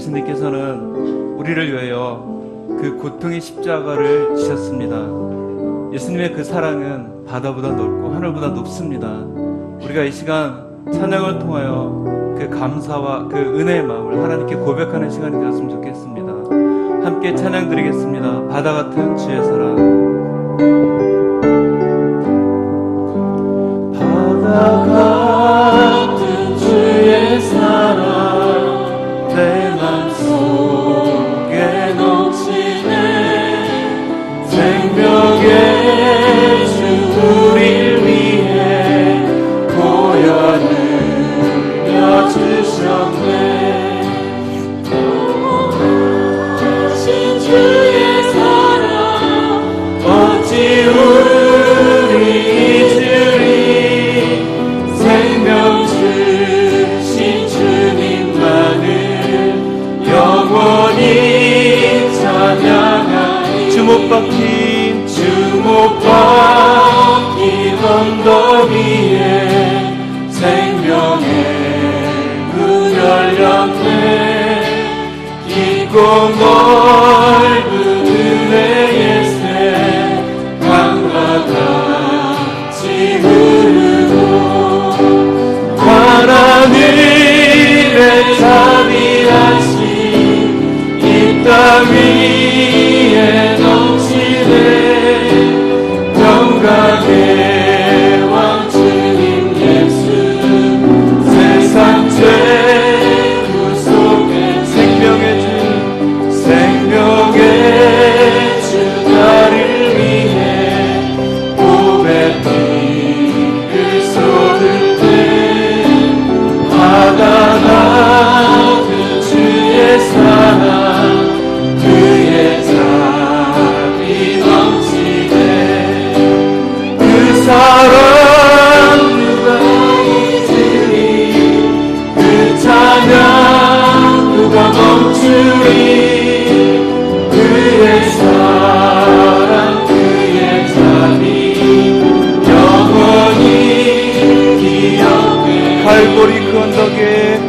예수님께서는 우리를 위하여 그 고통의 십자가를 지셨습니다. 예수님의 그 사랑은 바다보다 넓고 하늘보다 높습니다. 우리가 이 시간 찬양을 통하여 그 감사와 그 은혜의 마음을 하나님께 고백하는 시간이 되었으면 좋겠습니다. 함께 찬양 드리겠습니다. 바다 같은 주의 사랑. 바다 같은 주의 사랑 내 맘속에 넘치네. 생명의 주 우리를 위해 고연을 주셨네. 영원하신 주의 사랑 어찌 우리 잊으리. 생명 주신 주님만을 영원히 찬양하리. 주 못 박힌 언덕 위에 생명의 열렸네. 깊고 넓은 은혜의 새 강과 같이 흐르고 하나님의 자비하신 이 땅 위에 넘치네. 영광의 왕 주님 예수 세상 죄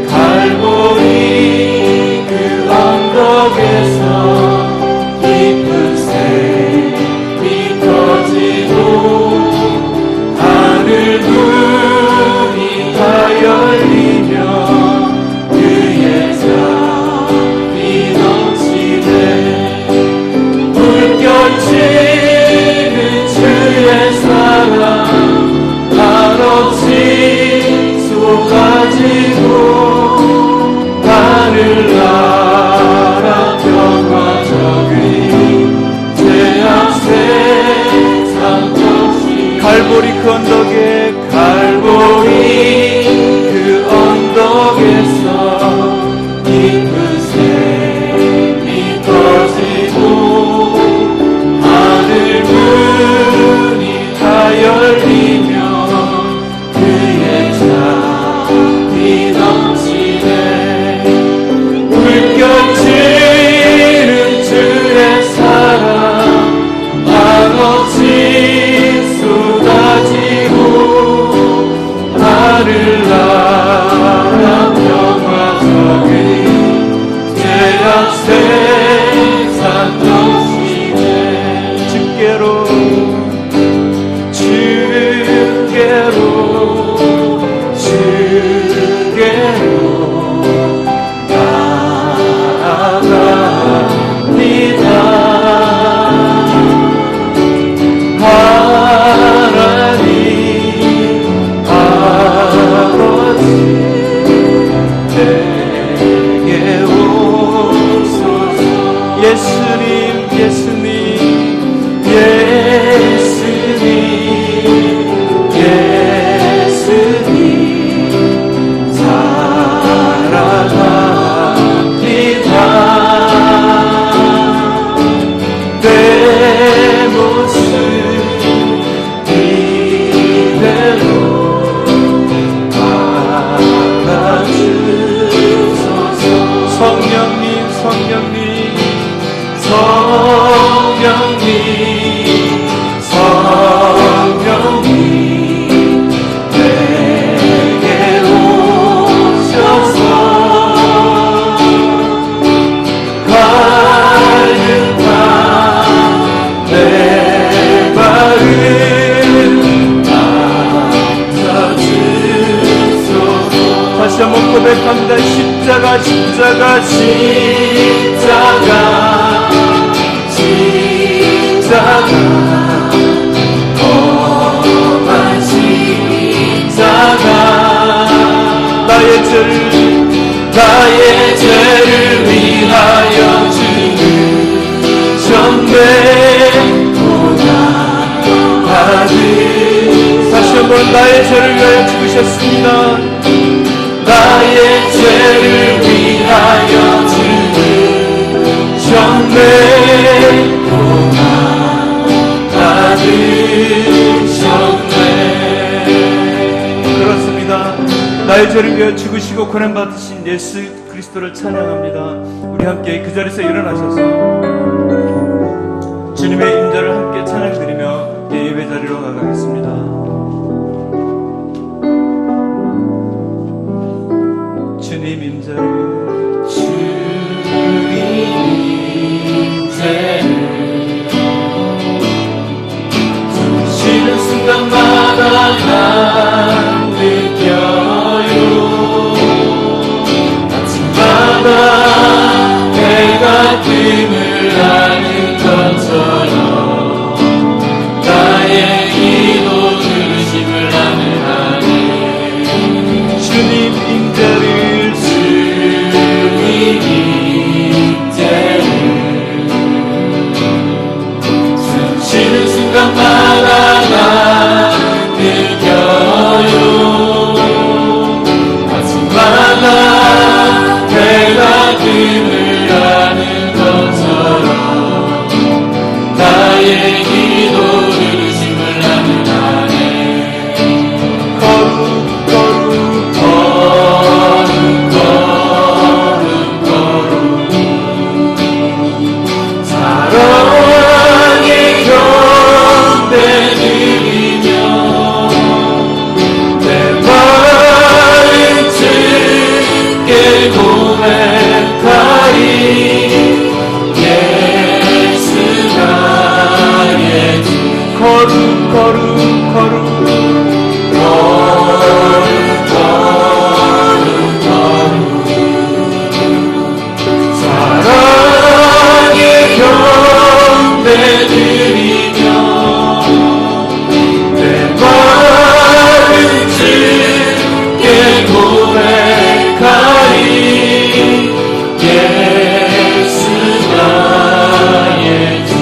갈보리 그 언덕에서 깊은 샘이 터지고 하늘 문이 다 열리며 그의 잠이 넘치네. 물결치는 주의 사랑 한없이 가지고 하늘나라 평화적인 죄악 세상 정신 갈보리 그 언덕에서 깊은 샘이 터지고 하늘 문이 다 열리며 그의 잠이 넘치네. 물결치는 주의 사랑 한없이 쏟아지고 하늘나라 평화적인 죄악 세상 정신에 주께로 나의 죄를 위하여 죽으셨네. 다시 한번 나의 죄를 위하여 죽으셨습니다. 나의 죄를 위하여 죽으셨네. 고난 받으셨네. 그렇습니다. 나의 죄를 위하여 죽으시고 고난 받으신 예수 그리스도를 찬양합니다. 우리 함께 그 자리에서 일어나셔서 주님의 임재를 함께 찬양드리며 예배 자리로 나가겠습니다. 주님 임재를 쉬는 순간마다 난 느껴요. 아침마다 해가 뜸을 아는 것처럼 나의 기도 들으심을 나는 아네. 주님 임재를 쉬는 순간마다 난 느껴요. 아침마다 해가 뜸을 아는 것처럼 나의 기도 들으심을 나는 아네. 거룩 사랑의 경배 드리며 내 마음 주께 고백하리. 예수가 예수 거룩 사랑의 경배 드리며 내 마음 주께 고백하리. 예수가 예수.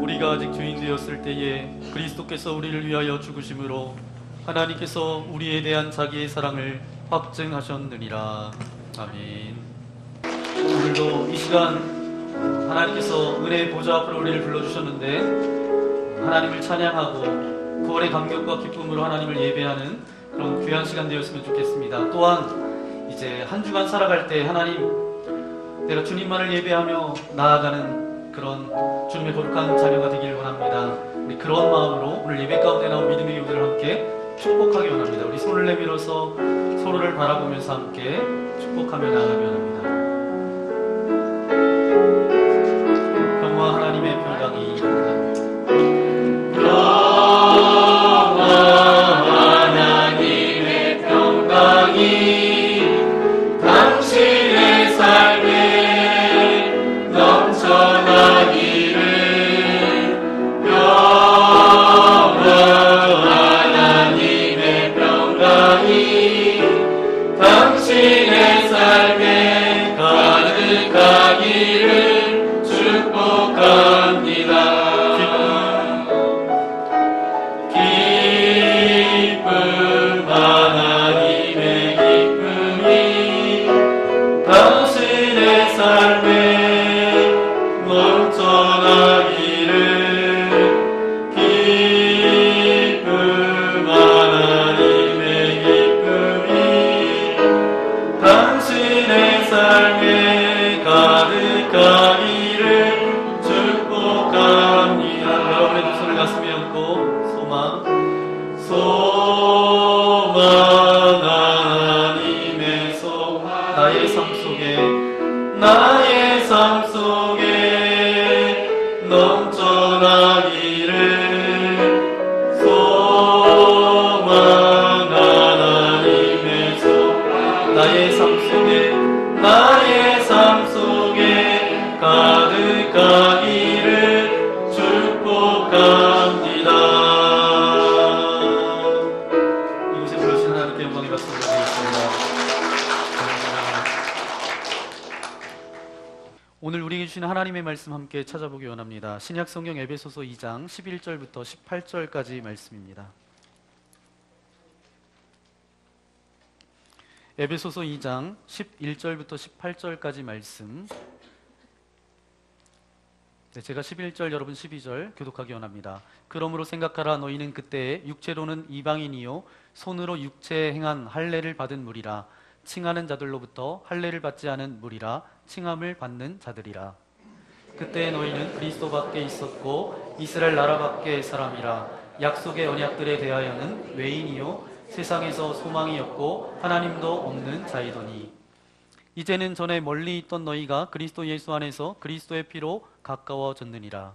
우리가 아직 죄인 되었을 때에 그리스도께서 우리를 위하여 죽으심으로 하나님께서 우리에 대한 자기의 사랑을 확증하셨느니라. 아멘. 오늘도 이 시간 하나님께서 은혜의 보좌 앞으로 우리를 불러주셨는데 하나님을 찬양하고 구원의 감격과 기쁨으로 하나님을 예배하는 그런 귀한 시간 되었으면 좋겠습니다. 또한 이제 한 주간 살아갈 때 하나님, 내가 주님만을 예배하며 나아가는 그런 주님의 거룩한 자녀가 되기를 원합니다. 우리 그런 마음으로 오늘 예배 가운데 나온 믿음의 교우들을 함께 축복하기 원합니다. 우리 손을 내밀어서 서로를 바라보면서 함께 축복하며 나아가기 원합니다. 평화 하나님의 평강이 평화 하나님의 평강이 당신의 삶에 넘쳐나기를. 평화 하나님의 평강이 당신의 삶에 가득하기를 축복합니다. 기쁨 하나님의 기쁨 하나님께 영광이 받도록 되겠습니다. 오늘 우리에게 주신 하나님의 말씀 함께 찾아보기 원합니다. 신약 성경 에베소서 2장 11절부터 18절까지 말씀입니다. 에베소서 2장 11절부터 18절까지 말씀. 제가 11절, 여러분 12절 교독하기 원합니다. 그러므로 생각하라. 너희는 그때 육체로는 이방인이요 손으로 육체에 행한 할례를 받은 무리라. 칭하는 자들로부터 할례를 받지 않은 무리라. 칭함을 받는 자들이라. 그때 너희는 그리스도 밖에 있었고 이스라엘 나라 밖의 사람이라. 약속의 언약들에 대하여는 외인이요 세상에서 소망이 없고 하나님도 없는 자이더니 이제는 전에 멀리 있던 너희가 그리스도 예수 안에서 그리스도의 피로 가까워졌느니라.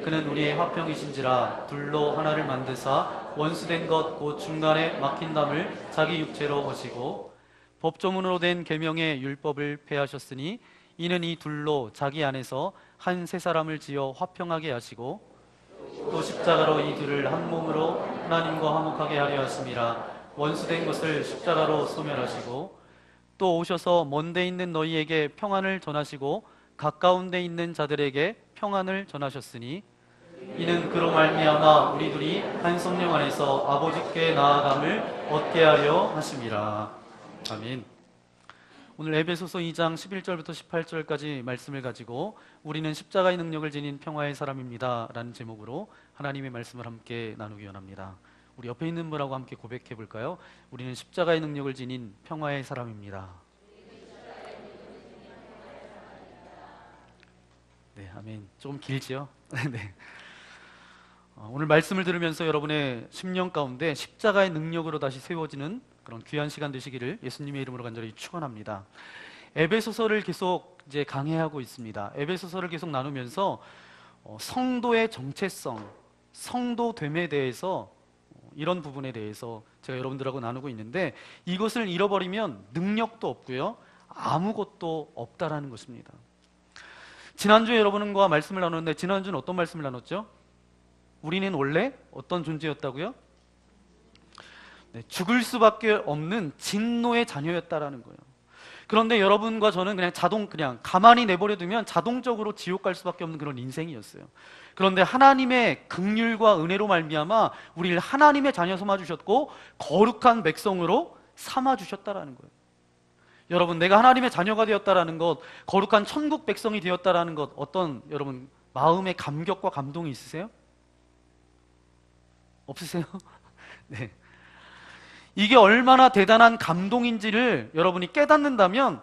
그는 우리의 화평이신지라 둘로 하나를 만드사 원수된 것 곧 중간에 막힌 담을 자기 육체로 하시고 법조문으로 된 계명의 율법을 폐하셨으니 이는 이 둘로 자기 안에서 한 세 사람을 지어 화평하게 하시고 또 십자가로 이 둘을 한 몸으로 하나님과 화목하게 하려 하심이라. 원수된 것을 십자가로 소멸하시고 또 오셔서 먼데 있는 너희에게 평안을 전하시고 가까운 데 있는 자들에게 평안을 전하셨으니 이는 그로 말미암아 우리 둘이 한 성령 안에서 아버지께 나아감을 얻게 하려 하심이라. 아멘. 오늘 에베소서 2장 11절부터 18절까지 말씀을 가지고 우리는 십자가의 능력을 지닌 평화의 사람입니다 라는 제목으로 하나님의 말씀을 함께 나누기 원합니다. 우리 옆에 있는 분하고 함께 고백해 볼까요? 우리는 십자가의 능력을 지닌 평화의 사람입니다. 네, 아멘. 조금 길지요? 네. 오늘 말씀을 들으면서 여러분의 심령 가운데 십자가의 능력으로 다시 세워지는 그런 귀한 시간 되시기를 예수님의 이름으로 간절히 축원합니다. 에베소서를 계속 이제 강해하고 있습니다. 에베소서를 계속 나누면서 성도의 정체성, 성도됨에 대해서 이런 부분에 대해서 제가 여러분들하고 나누고 있는데 이것을 잃어버리면 능력도 없고요, 아무것도 없다라는 것입니다. 지난주에 여러분과 말씀을 나눴는데 지난주는 어떤 말씀을 나눴죠? 우리는 원래 어떤 존재였다고요? 네, 죽을 수밖에 없는 진노의 자녀였다라는 거예요. 그런데 여러분과 저는 그냥 가만히 내버려 두면 자동적으로 지옥 갈 수밖에 없는 그런 인생이었어요. 그런데 하나님의 긍휼과 은혜로 말미암아 우리를 하나님의 자녀 삼아 주셨고 거룩한 백성으로 삼아 주셨다라는 거예요. 여러분, 내가 하나님의 자녀가 되었다라는 것, 거룩한 천국 백성이 되었다라는 것, 어떤 여러분 마음의 감격과 감동이 있으세요? 없으세요? 네. 이게 얼마나 대단한 감동인지를 여러분이 깨닫는다면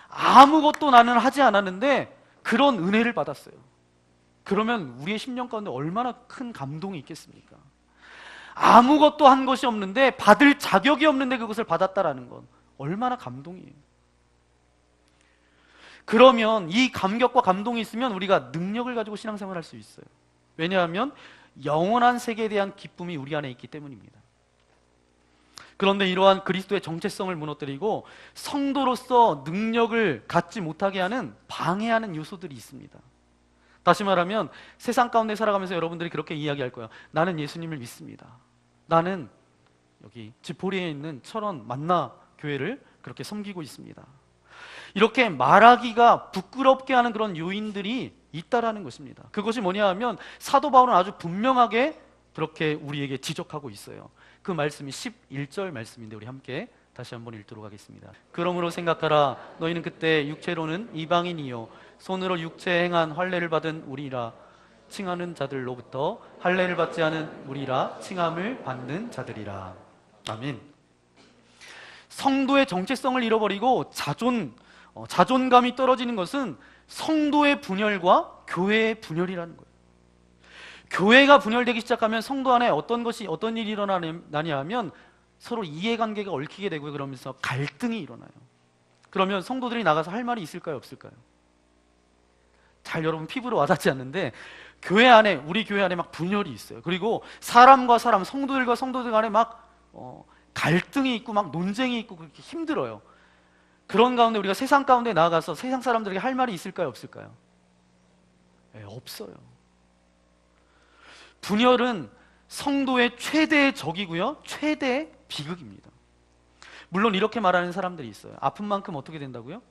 아무것도 나는 하지 않았는데 그런 은혜를 받았어요. 그러면 우리의 심령 가운데 얼마나 큰 감동이 있겠습니까? 아무것도 한 것이 없는데 받을 자격이 없는데 그것을 받았다라는 건 얼마나 감동이에요. 그러면 이 감격과 감동이 있으면 우리가 능력을 가지고 신앙생활을 할 수 있어요. 왜냐하면 영원한 세계에 대한 기쁨이 우리 안에 있기 때문입니다. 그런데 이러한 그리스도의 정체성을 무너뜨리고 성도로서 능력을 갖지 못하게 하는 방해하는 요소들이 있습니다. 다시 말하면 세상 가운데 살아가면서 여러분들이 그렇게 이야기할 거예요. 나는 예수님을 믿습니다. 나는 여기 지포리에 있는 철원 만나 교회를 그렇게 섬기고 있습니다. 이렇게 말하기가 부끄럽게 하는 그런 요인들이 있다라는 것입니다. 그것이 뭐냐 하면 사도 바울은 아주 분명하게 그렇게 우리에게 지적하고 있어요. 그 말씀이 11절 말씀인데 우리 함께 다시 한번 읽도록 하겠습니다. 그러므로 생각하라. 너희는 그때 육체로는 이방인이요 손으로 육체에 행한 할례를 받은 우리라. 칭하는 자들로부터 할례를 받지 않은 우리라. 칭함을 받는 자들이라. 아멘. 성도의 정체성을 잃어버리고 자존감이 떨어지는 것은 성도의 분열과 교회의 분열이라는 거예요. 교회가 분열되기 시작하면 성도 안에 어떤 일이 일어나냐 하면 서로 이해관계가 얽히게 되고 그러면서 갈등이 일어나요. 그러면 성도들이 나가서 할 말이 있을까요, 없을까요? 잘 여러분 피부로 와닿지 않는데 우리 교회 안에 막 분열이 있어요. 그리고 사람과 사람, 성도들과 성도들 간에 막 갈등이 있고 막 논쟁이 있고 그렇게 힘들어요. 그런 가운데 우리가 세상 가운데 나아가서 세상 사람들에게 할 말이 있을까요, 없을까요? 네, 없어요. 분열은 성도의 최대의 적이고요, 최대의 비극입니다. 물론 이렇게 말하는 사람들이 있어요. 아픈 만큼 어떻게 된다고요?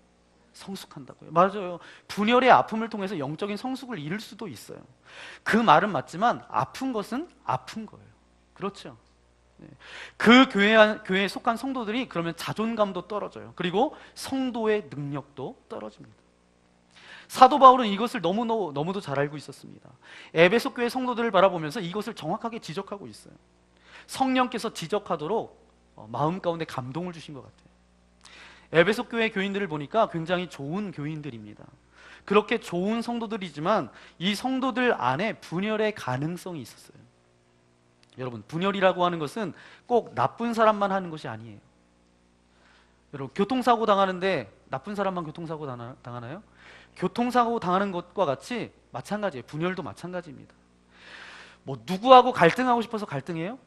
성숙한다고요. 맞아요. 분열의 아픔을 통해서 영적인 성숙을 이룰 수도 있어요. 그 말은 맞지만 아픈 것은 아픈 거예요. 그렇죠? 네. 그 교회에 속한 성도들이 그러면 자존감도 떨어져요. 그리고 성도의 능력도 떨어집니다. 사도 바울은 이것을 너무도 잘 알고 있었습니다. 에베소 교회 성도들을 바라보면서 이것을 정확하게 지적하고 있어요. 성령께서 지적하도록 마음 가운데 감동을 주신 것 같아요. 에베소 교회 교인들을 보니까 굉장히 좋은 교인들입니다. 그렇게 좋은 성도들이지만 이 성도들 안에 분열의 가능성이 있었어요. 여러분, 분열이라고 하는 것은 꼭 나쁜 사람만 하는 것이 아니에요. 여러분, 교통사고 당하는데 나쁜 사람만 교통사고 당하나요? 교통사고 당하는 것과 같이 마찬가지예요. 분열도 마찬가지입니다. 뭐 누구하고 갈등하고 싶어서 갈등해요?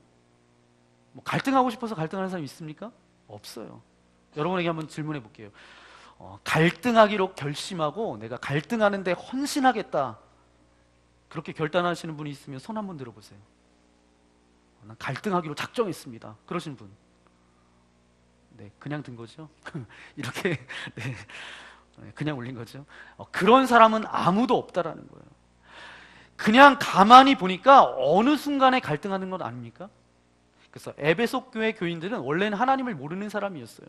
뭐 갈등하고 싶어서 갈등하는 사람이 있습니까? 없어요. 여러분에게 한번 질문해 볼게요. 갈등하기로 결심하고 내가 갈등하는데 헌신하겠다, 그렇게 결단하시는 분이 있으면 손 한번 들어보세요. 난 갈등하기로 작정했습니다, 그러신 분. 네, 그냥 든 거죠. 이렇게 네, 그냥 올린 거죠. 그런 사람은 아무도 없다라는 거예요. 그냥 가만히 보니까 어느 순간에 갈등하는 건 아닙니까? 그래서 에베소 교회 교인들은 원래는 하나님을 모르는 사람이었어요.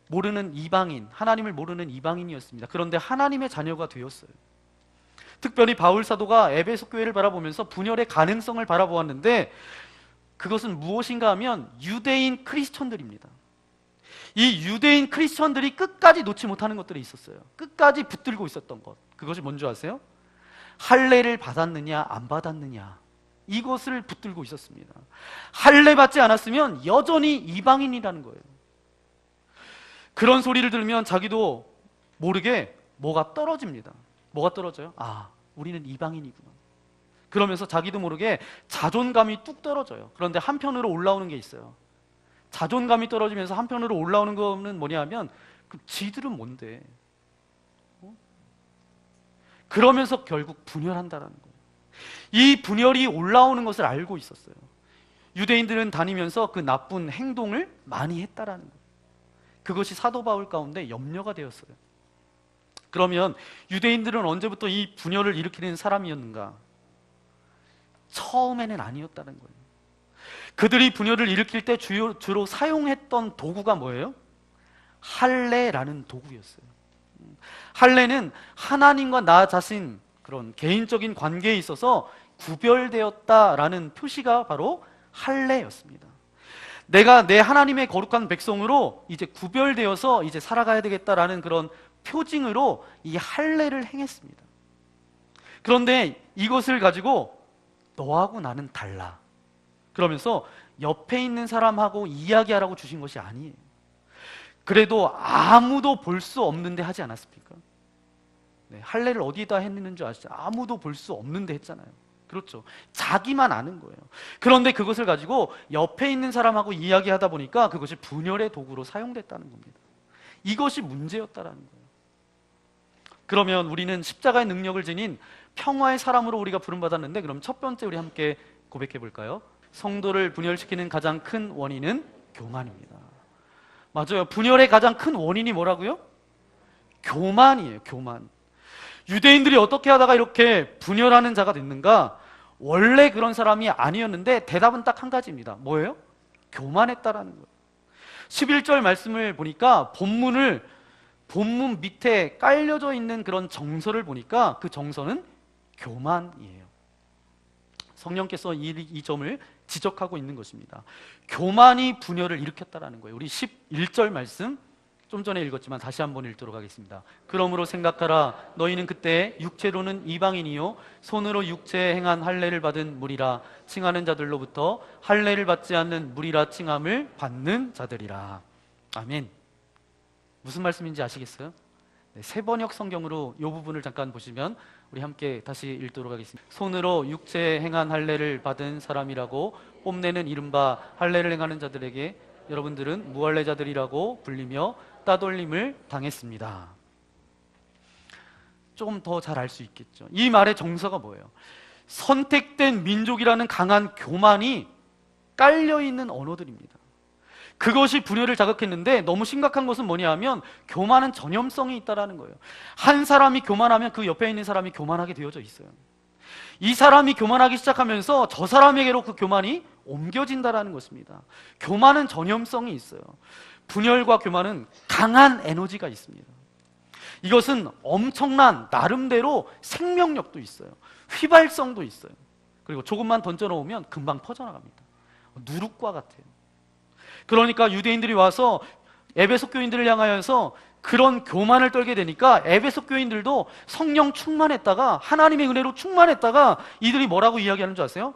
모르는 이방인, 하나님을 모르는 이방인이었습니다. 그런데 하나님의 자녀가 되었어요. 특별히 바울 사도가 에베소 교회를 바라보면서 분열의 가능성을 바라보았는데 그것은 무엇인가 하면 유대인 크리스천들입니다. 이 유대인 크리스천들이 끝까지 놓지 못하는 것들이 있었어요. 끝까지 붙들고 있었던 것, 그것이 뭔지 아세요? 할례를 받았느냐 안 받았느냐, 이것을 붙들고 있었습니다. 할례 받지 않았으면 여전히 이방인이라는 거예요. 그런 소리를 들으면 자기도 모르게 뭐가 떨어집니다. 뭐가 떨어져요? 아, 우리는 이방인이구나. 그러면서 자기도 모르게 자존감이 뚝 떨어져요. 그런데 한편으로 올라오는 게 있어요. 자존감이 떨어지면서 한편으로 올라오는 거는 뭐냐 하면 그 지들은 뭔데? 그러면서 결국 분열한다라는 거예요. 이 분열이 올라오는 것을 알고 있었어요. 유대인들은 다니면서 그 나쁜 행동을 많이 했다라는 거예요. 그것이 사도 바울 가운데 염려가 되었어요. 그러면 유대인들은 언제부터 이 분열을 일으키는 사람이었는가? 처음에는 아니었다는 거예요. 그들이 분열을 일으킬 때 주로 사용했던 도구가 뭐예요? 할례라는 도구였어요. 할례는 하나님과 나 자신, 그런 개인적인 관계에 있어서 구별되었다라는 표시가 바로 할례였습니다. 내가 내 하나님의 거룩한 백성으로 이제 구별되어서 이제 살아가야 되겠다라는 그런 표징으로 이 할례를 행했습니다. 그런데 이것을 가지고 너하고 나는 달라, 그러면서 옆에 있는 사람하고 이야기하라고 주신 것이 아니에요. 그래도 아무도 볼 수 없는데 하지 않았습니까? 네, 할례를 어디다 했는 줄 아시죠? 아무도 볼 수 없는데 했잖아요. 그렇죠. 자기만 아는 거예요. 그런데 그것을 가지고 옆에 있는 사람하고 이야기하다 보니까 그것이 분열의 도구로 사용됐다는 겁니다. 이것이 문제였다라는 거예요. 그러면 우리는 십자가의 능력을 지닌 평화의 사람으로 우리가 부름받았는데, 그럼 첫 번째 우리 함께 고백해 볼까요? 성도를 분열시키는 가장 큰 원인은 교만입니다. 맞아요. 분열의 가장 큰 원인이 뭐라고요? 교만이에요. 교만. 유대인들이 어떻게 하다가 이렇게 분열하는 자가 됐는가? 원래 그런 사람이 아니었는데 대답은 딱 한 가지입니다. 뭐예요? 교만했다라는 거예요. 11절 말씀을 보니까 본문 밑에 깔려져 있는 그런 정서를 보니까 그 정서는 교만이에요. 성령께서 이 점을 지적하고 있는 것입니다. 교만이 분열을 일으켰다라는 거예요. 우리 11절 말씀 좀 전에 읽었지만 다시 한번 읽도록 하겠습니다. 그러므로 생각하라. 너희는 그때 육체로는 이방인이요 손으로 육체에 행한 할례를 받은 무리라 칭하는 자들로부터 할례를 받지 않는 무리라 칭함을 받는 자들이라. 아멘. 무슨 말씀인지 아시겠어요? 네, 세번역 성경으로 이 부분을 잠깐 보시면 우리 함께 다시 읽도록 하겠습니다. 손으로 육체에 행한 할례를 받은 사람이라고 뽐내는 이른바 할례를 행하는 자들에게 여러분들은 무할례자들이라고 불리며 따돌림을 당했습니다. 조금 더 잘 알 수 있겠죠. 이 말의 정서가 뭐예요? 선택된 민족이라는 강한 교만이 깔려있는 언어들입니다. 그것이 분열을 자극했는데 너무 심각한 것은 뭐냐 하면 교만은 전염성이 있다라는 거예요. 한 사람이 교만하면 그 옆에 있는 사람이 교만하게 되어져 있어요. 이 사람이 교만하기 시작하면서 저 사람에게로 그 교만이 옮겨진다라는 것입니다. 교만은 전염성이 있어요. 분열과 교만은 강한 에너지가 있습니다. 이것은 엄청난 나름대로 생명력도 있어요. 휘발성도 있어요. 그리고 조금만 던져놓으면 금방 퍼져나갑니다. 누룩과 같아요. 그러니까 유대인들이 와서 에베소 교인들을 향하여서 그런 교만을 떨게 되니까 에베소 교인들도 성령 충만했다가 하나님의 은혜로 충만했다가 이들이 뭐라고 이야기하는 줄 아세요?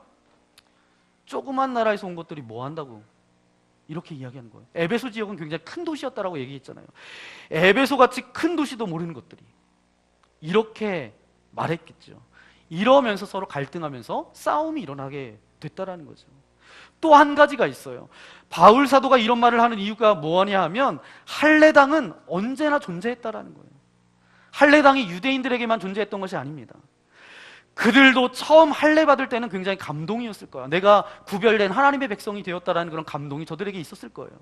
조그만 나라에서 온 것들이 뭐 한다고 이렇게 이야기하는 거예요. 에베소 지역은 굉장히 큰 도시였다라고 얘기했잖아요. 에베소같이 큰 도시도 모르는 것들이 이렇게 말했겠죠. 이러면서 서로 갈등하면서 싸움이 일어나게 됐다라는 거죠. 또 한 가지가 있어요. 바울 사도가 이런 말을 하는 이유가 뭐냐 하면 할례당은 언제나 존재했다라는 거예요. 할례당이 유대인들에게만 존재했던 것이 아닙니다. 그들도 처음 할례 받을 때는 굉장히 감동이었을 거야. 내가 구별된 하나님의 백성이 되었다라는 그런 감동이 저들에게 있었을 거예요.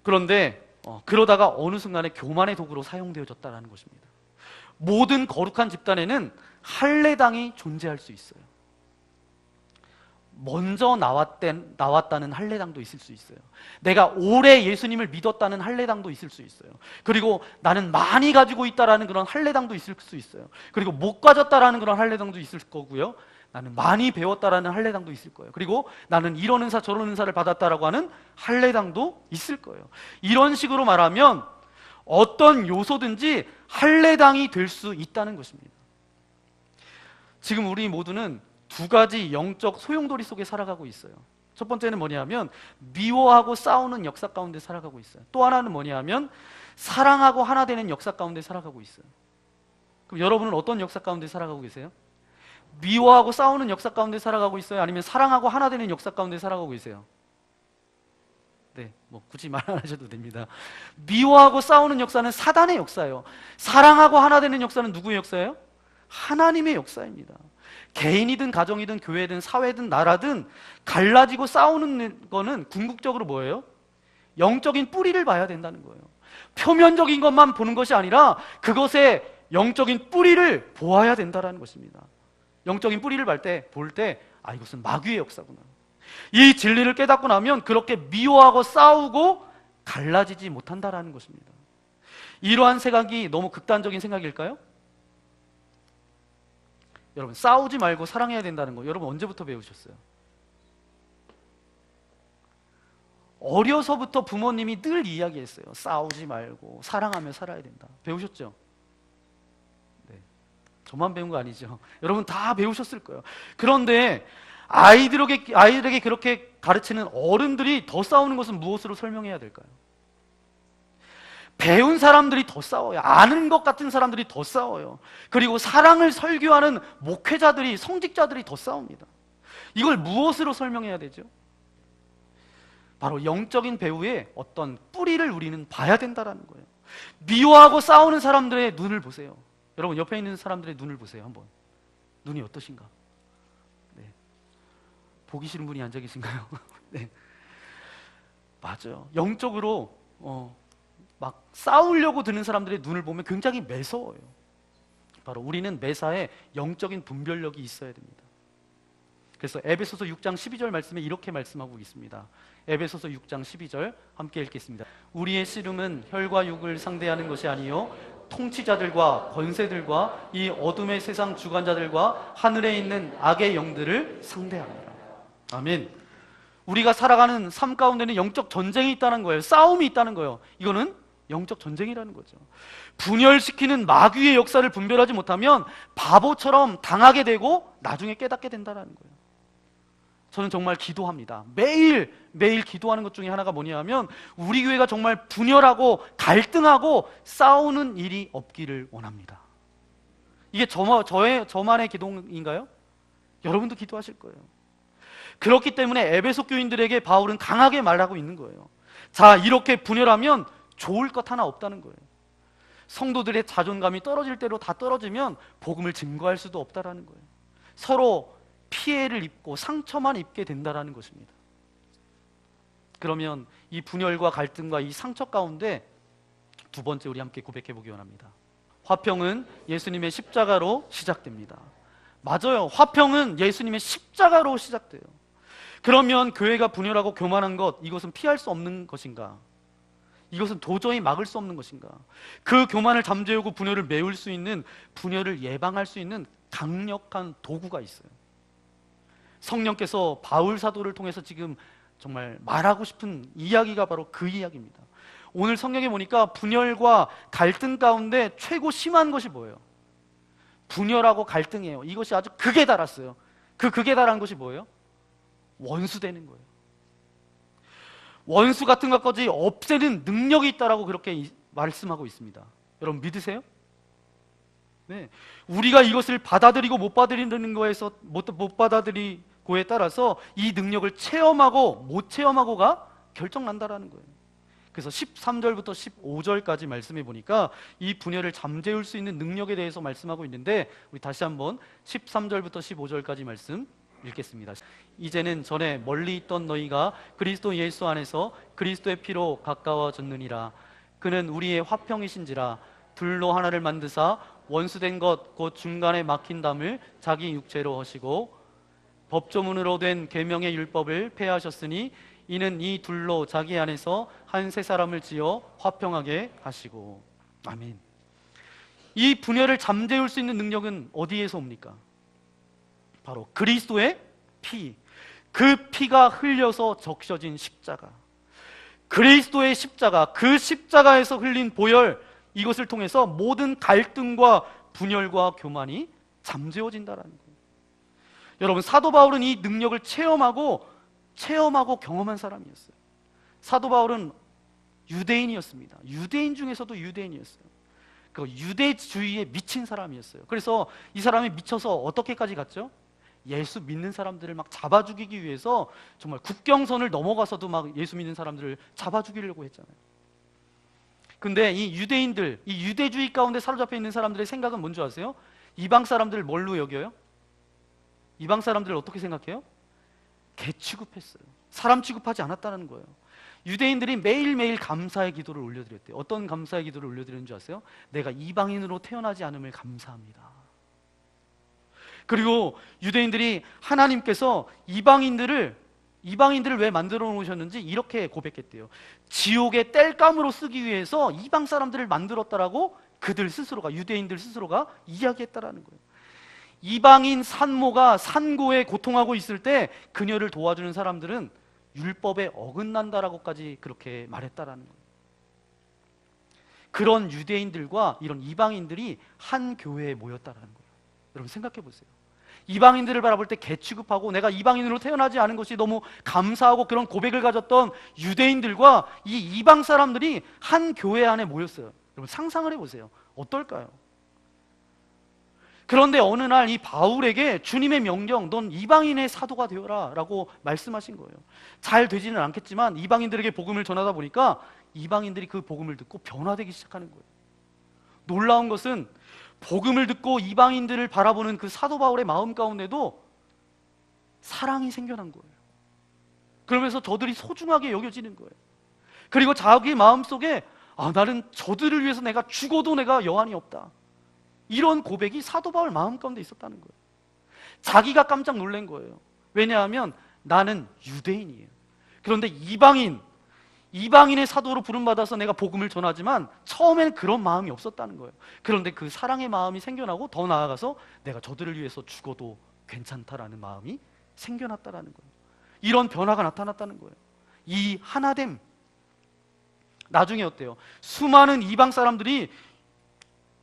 그런데 그러다가 어느 순간에 교만의 도구로 사용되어졌다는 것입니다. 모든 거룩한 집단에는 할례당이 존재할 수 있어요. 먼저 나왔다는 할례당도 있을 수 있어요. 내가 오래 예수님을 믿었다는 할례당도 있을 수 있어요. 그리고 나는 많이 가지고 있다라는 그런 할례당도 있을 수 있어요. 그리고 못 가졌다라는 그런 할례당도 있을 거고요. 나는 많이 배웠다라는 할례당도 있을 거예요. 그리고 나는 이런 은사 저런 은사를 받았다라고 하는 할례당도 있을 거예요. 이런 식으로 말하면 어떤 요소든지 할례당이 될 수 있다는 것입니다. 지금 우리 모두는 두 가지 영적 소용돌이 속에 살아가고 있어요. 첫 번째는 뭐냐면 미워하고 싸우는 역사 가운데 살아가고 있어요. 또 하나는 뭐냐면 사랑하고 하나 되는 역사 가운데 살아가고 있어요. 그럼 여러분은 어떤 역사 가운데 살아가고 계세요? 미워하고 싸우는 역사 가운데 살아가고 있어요? 아니면 사랑하고 하나 되는 역사 가운데 살아가고 계세요? 네, 뭐 굳이 말 안 하셔도 됩니다. 미워하고 싸우는 역사는 사단의 역사예요. 사랑하고 하나 되는 역사는 누구의 역사예요? 하나님의 역사입니다. 개인이든 가정이든 교회든 사회든 나라든 갈라지고 싸우는 거는 궁극적으로 뭐예요? 영적인 뿌리를 봐야 된다는 거예요. 표면적인 것만 보는 것이 아니라 그것의 영적인 뿌리를 보아야 된다는 것입니다. 영적인 뿌리를 볼 때 이것은 마귀의 역사구나. 이 진리를 깨닫고 나면 그렇게 미워하고 싸우고 갈라지지 못한다는 것입니다. 이러한 생각이 너무 극단적인 생각일까요? 여러분, 싸우지 말고 사랑해야 된다는 거 여러분 언제부터 배우셨어요? 어려서부터 부모님이 늘 이야기했어요. 싸우지 말고 사랑하며 살아야 된다. 배우셨죠? 네, 저만 배운 거 아니죠. 여러분 다 배우셨을 거예요. 그런데 아이들에게 그렇게 가르치는 어른들이 더 싸우는 것은 무엇으로 설명해야 될까요? 배운 사람들이 더 싸워요. 아는 것 같은 사람들이 더 싸워요. 그리고 사랑을 설교하는 목회자들이, 성직자들이 더 싸웁니다. 이걸 무엇으로 설명해야 되죠? 바로 영적인 배우의 어떤 뿌리를 우리는 봐야 된다는 거예요. 미워하고 싸우는 사람들의 눈을 보세요. 여러분 옆에 있는 사람들의 눈을 보세요. 한번. 눈이 어떠신가? 네. 보기 싫은 분이 앉아 계신가요? 네. 맞아요. 영적으로 막 싸우려고 드는 사람들의 눈을 보면 굉장히 매서워요. 바로 우리는 매사에 영적인 분별력이 있어야 됩니다. 그래서 에베소서 6장 12절 말씀에 이렇게 말씀하고 있습니다. 에베소서 6장 12절 함께 읽겠습니다. 우리의 씨름은 혈과 육을 상대하는 것이 아니요 통치자들과 권세들과 이 어둠의 세상 주관자들과 하늘에 있는 악의 영들을 상대합니다. 아멘. 우리가 살아가는 삶 가운데는 영적 전쟁이 있다는 거예요. 싸움이 있다는 거예요. 이거는 영적 전쟁이라는 거죠. 분열시키는 마귀의 역사를 분별하지 못하면 바보처럼 당하게 되고 나중에 깨닫게 된다는 거예요. 저는 정말 기도합니다. 매일 기도하는 것 중에 하나가 뭐냐면 우리 교회가 정말 분열하고 갈등하고 싸우는 일이 없기를 원합니다. 이게 저만의 기도인가요? 여러분도 기도하실 거예요. 그렇기 때문에 에베소 교인들에게 바울은 강하게 말하고 있는 거예요. 자, 이렇게 분열하면 좋을 것 하나 없다는 거예요. 성도들의 자존감이 떨어질 대로 다 떨어지면 복음을 증거할 수도 없다라는 거예요. 서로 피해를 입고 상처만 입게 된다라는 것입니다. 그러면 이 분열과 갈등과 이 상처 가운데 두 번째 우리 함께 고백해 보기 원합니다. 화평은 예수님의 십자가로 시작됩니다. 맞아요. 화평은 예수님의 십자가로 시작돼요. 그러면 교회가 분열하고 교만한 것, 이것은 피할 수 없는 것인가? 이것은 도저히 막을 수 없는 것인가? 그 교만을 잠재우고 분열을 메울 수 있는, 분열을 예방할 수 있는 강력한 도구가 있어요. 성령께서 바울 사도를 통해서 지금 정말 말하고 싶은 이야기가 바로 그 이야기입니다. 오늘 성경에 보니까 분열과 갈등 가운데 최고 심한 것이 뭐예요? 분열하고 갈등이에요. 이것이 아주 극에 달았어요. 그 극에 달한 것이 뭐예요? 원수 되는 거예요. 원수 같은 것까지 없애는 능력이 있다라고 그렇게 말씀하고 있습니다. 여러분 믿으세요? 네. 우리가 이것을 받아들이고 못 받아들이는 거에서 못 받아들이고에 따라서 이 능력을 체험하고 못 체험하고가 결정난다라는 거예요. 그래서 13절부터 15절까지 말씀해 보니까 이 분열을 잠재울 수 있는 능력에 대해서 말씀하고 있는데, 우리 다시 한번 13절부터 15절까지 말씀 읽겠습니다. 이제는 전에 멀리 있던 너희가 그리스도 예수 안에서 그리스도의 피로 가까워졌느니라. 그는 우리의 화평이신지라. 둘로 하나를 만드사 원수된 것 곧 중간에 막힌 담을 자기 육체로 하시고 법조문으로 된 계명의 율법을 폐하셨으니 이는 이 둘로 자기 안에서 한 세 사람을 지어 화평하게 하시고. 아멘. 이 분열을 잠재울 수 있는 능력은 어디에서 옵니까? 바로 그리스도의 피, 그 피가 흘려서 적셔진 십자가, 그리스도의 십자가, 그 십자가에서 흘린 보혈, 이것을 통해서 모든 갈등과 분열과 교만이 잠재워진다는 거예요. 여러분, 사도 바울은 이 능력을 체험하고 경험한 사람이었어요. 사도 바울은 유대인이었습니다. 유대인 중에서도 유대인이었어요. 그 유대주의에 미친 사람이었어요. 그래서 이 사람이 미쳐서 어떻게까지 갔죠? 예수 믿는 사람들을 막 잡아 죽이기 위해서 정말 국경선을 넘어가서도 막 예수 믿는 사람들을 잡아 죽이려고 했잖아요. 근데 이 유대인들, 이 유대주의 가운데 사로잡혀 있는 사람들의 생각은 뭔지 아세요? 이방 사람들을 뭘로 여겨요? 이방 사람들을 어떻게 생각해요? 개 취급했어요. 사람 취급하지 않았다는 거예요. 유대인들이 매일매일 감사의 기도를 올려드렸대요. 어떤 감사의 기도를 올려드리는 줄 아세요? 내가 이방인으로 태어나지 않음을 감사합니다. 그리고 유대인들이 하나님께서 이방인들을 왜 만들어 놓으셨는지 이렇게 고백했대요. 지옥의 땔감으로 쓰기 위해서 이방 사람들을 만들었다라고 그들 스스로가, 유대인들 스스로가 이야기했다라는 거예요. 이방인 산모가 산고에 고통하고 있을 때 그녀를 도와주는 사람들은 율법에 어긋난다라고까지 그렇게 말했다라는 거예요. 그런 유대인들과 이런 이방인들이 한 교회에 모였다라는 거예요. 여러분 생각해 보세요. 이방인들을 바라볼 때 개 취급하고 내가 이방인으로 태어나지 않은 것이 너무 감사하고 그런 고백을 가졌던 유대인들과 이 이방 사람들이 한 교회 안에 모였어요. 여러분 상상을 해보세요. 어떨까요? 그런데 어느 날 이 바울에게 주님의 명령, 넌 이방인의 사도가 되어라 라고 말씀하신 거예요. 잘 되지는 않겠지만 이방인들에게 복음을 전하다 보니까 이방인들이 그 복음을 듣고 변화되기 시작하는 거예요. 놀라운 것은 복음을 듣고 이방인들을 바라보는 그 사도 바울의 마음 가운데도 사랑이 생겨난 거예요. 그러면서 저들이 소중하게 여겨지는 거예요. 그리고 자기 마음속에 나는 저들을 위해서 내가 죽어도 내가 여한이 없다, 이런 고백이 사도 바울 마음 가운데 있었다는 거예요. 자기가 깜짝 놀란 거예요. 왜냐하면 나는 유대인이에요. 그런데 이방인의 사도로 부름받아서 내가 복음을 전하지만 처음에는 그런 마음이 없었다는 거예요. 그런데 그 사랑의 마음이 생겨나고 더 나아가서 내가 저들을 위해서 죽어도 괜찮다라는 마음이 생겨났다라는 거예요. 이런 변화가 나타났다는 거예요. 이 하나됨, 나중에 어때요? 수많은 이방 사람들이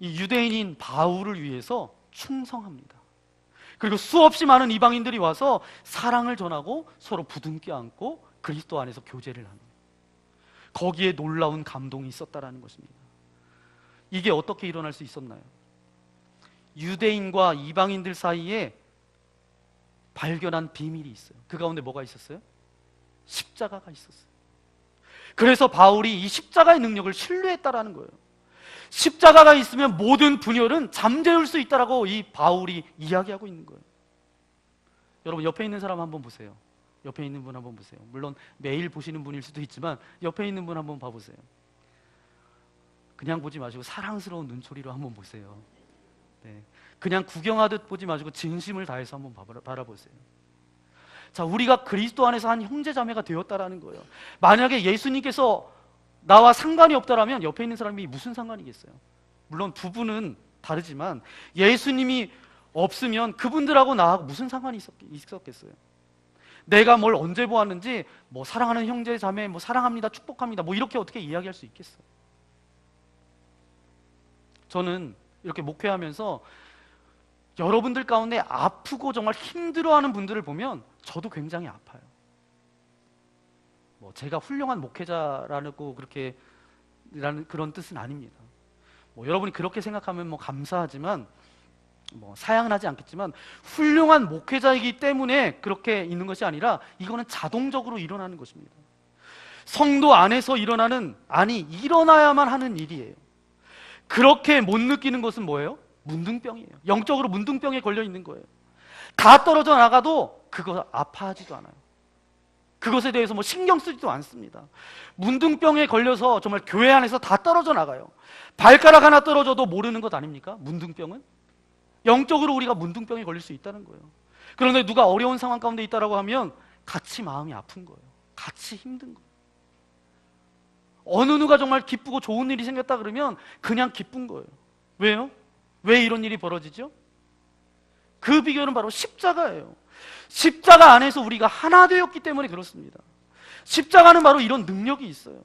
이 유대인인 바울을 위해서 충성합니다. 그리고 수없이 많은 이방인들이 와서 사랑을 전하고 서로 부둥켜 안고 그리스도 안에서 교제를 하는, 거기에 놀라운 감동이 있었다라는 것입니다. 이게 어떻게 일어날 수 있었나요? 유대인과 이방인들 사이에 발견한 비밀이 있어요. 그 가운데 뭐가 있었어요? 십자가가 있었어요. 그래서 바울이 이 십자가의 능력을 신뢰했다라는 거예요. 십자가가 있으면 모든 분열은 잠재울 수 있다라고 이 바울이 이야기하고 있는 거예요. 여러분 옆에 있는 사람 한번 보세요. 옆에 있는 분 한번 보세요. 물론 매일 보시는 분일 수도 있지만 옆에 있는 분 한번 봐보세요. 그냥 보지 마시고 사랑스러운 눈초리로 한번 보세요. 네. 그냥 구경하듯 보지 마시고 진심을 다해서 한번 바라보세요. 자, 우리가 그리스도 안에서 한 형제자매가 되었다라는 거예요. 만약에 예수님께서 나와 상관이 없다라면 옆에 있는 사람이 무슨 상관이겠어요? 물론 부부는 다르지만 예수님이 없으면 그분들하고 나하고 무슨 상관이 있었겠어요? 내가 뭘 언제 보았는지 뭐 사랑하는 형제 자매 뭐 사랑합니다 축복합니다 뭐 이렇게 어떻게 이야기할 수 있겠어요? 저는 이렇게 목회하면서 여러분들 가운데 아프고 정말 힘들어하는 분들을 보면 저도 굉장히 아파요. 뭐 제가 훌륭한 목회자라고 그렇게 라는 그런 뜻은 아닙니다. 뭐 여러분이 그렇게 생각하면 뭐 감사하지만 뭐 사양은 하지 않겠지만 훌륭한 목회자이기 때문에 그렇게 있는 것이 아니라 이거는 자동적으로 일어나는 것입니다. 성도 안에서 일어나는, 아니 일어나야만 하는 일이에요. 그렇게 못 느끼는 것은 뭐예요? 문둥병이에요. 영적으로 문둥병에 걸려 있는 거예요. 다 떨어져 나가도 그거 아파하지도 않아요. 그것에 대해서 뭐 신경 쓰지도 않습니다. 문둥병에 걸려서 정말 교회 안에서 다 떨어져 나가요. 발가락 하나 떨어져도 모르는 것 아닙니까? 문둥병은? 영적으로 우리가 문둥병에 걸릴 수 있다는 거예요. 그런데 누가 어려운 상황 가운데 있다라고 하면 같이 마음이 아픈 거예요. 같이 힘든 거예요. 어느 누가 정말 기쁘고 좋은 일이 생겼다 그러면 그냥 기쁜 거예요. 왜요? 왜 이런 일이 벌어지죠? 그 비결은 바로 십자가예요. 십자가 안에서 우리가 하나 되었기 때문에 그렇습니다. 십자가는 바로 이런 능력이 있어요.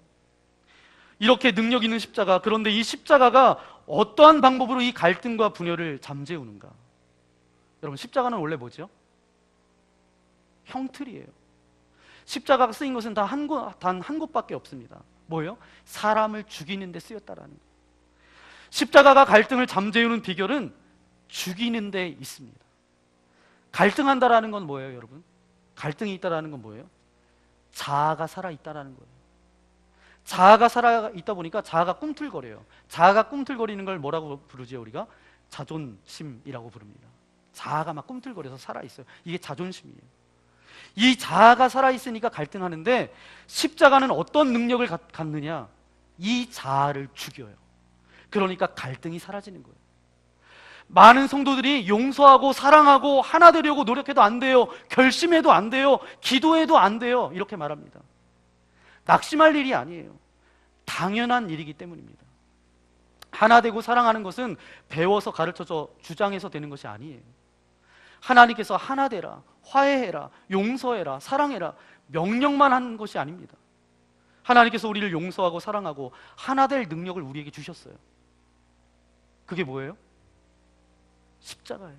이렇게 능력 있는 십자가, 그런데 이 십자가가 어떠한 방법으로 이 갈등과 분열을 잠재우는가? 여러분, 십자가는 원래 뭐죠? 형틀이에요. 십자가가 쓰인 것은 단 한 곳밖에 없습니다. 뭐예요? 사람을 죽이는 데 쓰였다라는 거예요. 십자가가 갈등을 잠재우는 비결은 죽이는 데 있습니다. 갈등한다라는 건 뭐예요, 여러분? 갈등이 있다라는 건 뭐예요? 자아가 살아있다라는 거예요. 자아가 살아있다 보니까 자아가 꿈틀거려요. 자아가 꿈틀거리는 걸 뭐라고 부르죠, 우리가? 자존심이라고 부릅니다. 자아가 막 꿈틀거려서 살아있어요. 이게 자존심이에요. 이 자아가 살아있으니까 갈등하는데 십자가는 어떤 능력을 갖느냐? 이 자아를 죽여요. 그러니까 갈등이 사라지는 거예요. 많은 성도들이 용서하고 사랑하고 하나 되려고 노력해도 안 돼요. 결심해도 안 돼요. 기도해도 안 돼요. 이렇게 말합니다. 낙심할 일이 아니에요. 당연한 일이기 때문입니다. 하나 되고 사랑하는 것은 배워서 가르쳐서 주장해서 되는 것이 아니에요. 하나님께서 하나 되라, 화해해라, 용서해라, 사랑해라 명령만 한 것이 아닙니다. 하나님께서 우리를 용서하고 사랑하고 하나 될 능력을 우리에게 주셨어요. 그게 뭐예요? 십자가예요.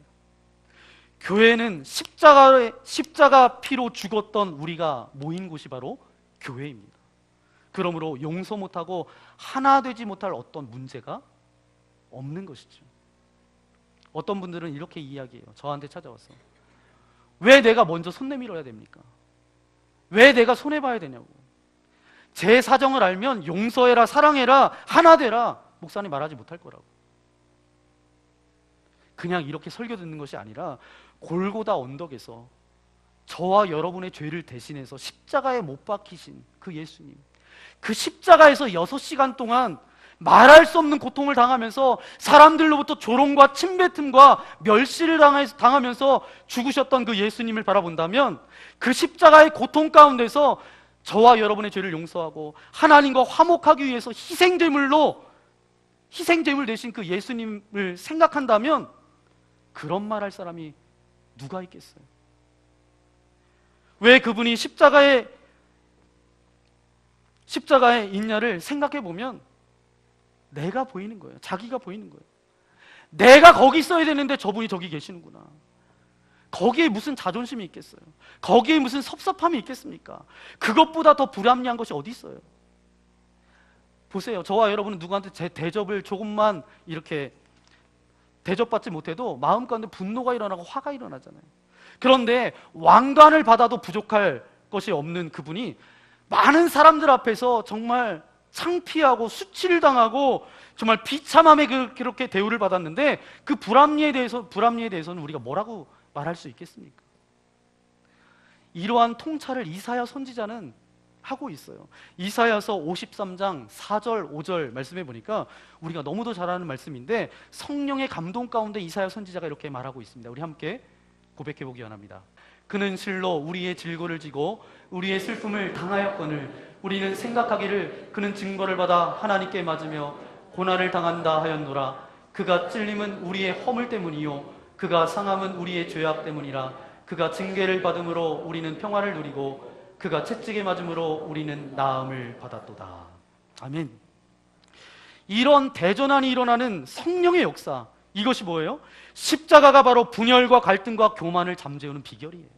교회는 십자가 피로 죽었던 우리가 모인 곳이 바로 교회입니다. 그러므로 용서 못하고 하나 되지 못할 어떤 문제가 없는 것이죠. 어떤 분들은 이렇게 이야기해요. 저한테 찾아와서 왜 내가 먼저 손 내밀어야 됩니까? 왜 내가 손해봐야 되냐고. 제 사정을 알면 용서해라, 사랑해라, 하나 되라 목사님 말하지 못할 거라고. 그냥 이렇게 설교 듣는 것이 아니라 골고다 언덕에서 저와 여러분의 죄를 대신해서 십자가에 못 박히신 그 예수님, 그 십자가에서 6시간 동안 말할 수 없는 고통을 당하면서 사람들로부터 조롱과 침뱉음과 멸시를 당하면서 죽으셨던 그 예수님을 바라본다면 그 십자가의 고통 가운데서 저와 여러분의 죄를 용서하고 하나님과 화목하기 위해서 희생제물 대신 그 예수님을 생각한다면 그런 말 할 사람이 누가 있겠어요? 왜 그분이 십자가에 있냐를 생각해 보면 내가 보이는 거예요. 자기가 보이는 거예요. 내가 거기 있어야 되는데 저분이 저기 계시는구나. 거기에 무슨 자존심이 있겠어요? 거기에 무슨 섭섭함이 있겠습니까? 그것보다 더 불합리한 것이 어디 있어요? 보세요. 저와 여러분은 누구한테 제 대접을 조금만 이렇게 대접받지 못해도 마음 가운데 분노가 일어나고 화가 일어나잖아요. 그런데 왕관을 받아도 부족할 것이 없는 그분이 많은 사람들 앞에서 정말 창피하고 수치를 당하고 정말 비참함에 그렇게 대우를 받았는데 그 불합리에 대해서는 우리가 뭐라고 말할 수 있겠습니까? 이러한 통찰을 이사야 선지자는 하고 있어요. 이사야서 53장 4절 5절 말씀해 보니까 우리가 너무도 잘 아는 말씀인데 성령의 감동 가운데 이사야 선지자가 이렇게 말하고 있습니다. 우리 함께 고백해 보기 원합니다. 그는 실로 우리의 질고를 지고 우리의 슬픔을 당하였거늘 우리는 생각하기를 그는 증거를 받아 하나님께 맞으며 고난을 당한다 하였노라. 그가 찔림은 우리의 허물 때문이요 그가 상함은 우리의 죄악 때문이라. 그가 징계를 받음으로 우리는 평화를 누리고 그가 채찍에 맞음으로 우리는 나음을 받았도다. 아멘. 이런 대전환이 일어나는 성령의 역사, 이것이 뭐예요? 십자가가 바로 분열과 갈등과 교만을 잠재우는 비결이에요.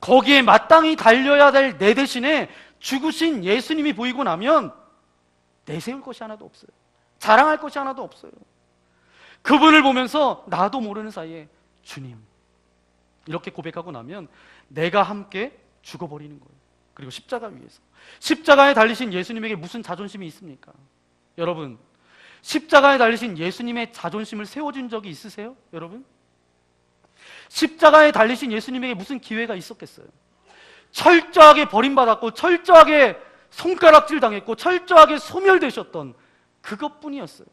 거기에 마땅히 달려야 될 내 대신에 죽으신 예수님이 보이고 나면 내세울 것이 하나도 없어요. 자랑할 것이 하나도 없어요. 그분을 보면서 나도 모르는 사이에 주님 이렇게 고백하고 나면 내가 함께 죽어버리는 거예요. 그리고 십자가 위에서 십자가에 달리신 예수님에게 무슨 자존심이 있습니까? 여러분, 십자가에 달리신 예수님의 자존심을 세워준 적이 있으세요? 여러분? 십자가에 달리신 예수님에게 무슨 기회가 있었겠어요? 철저하게 버림받았고 철저하게 손가락질 당했고 철저하게 소멸되셨던 그것뿐이었어요.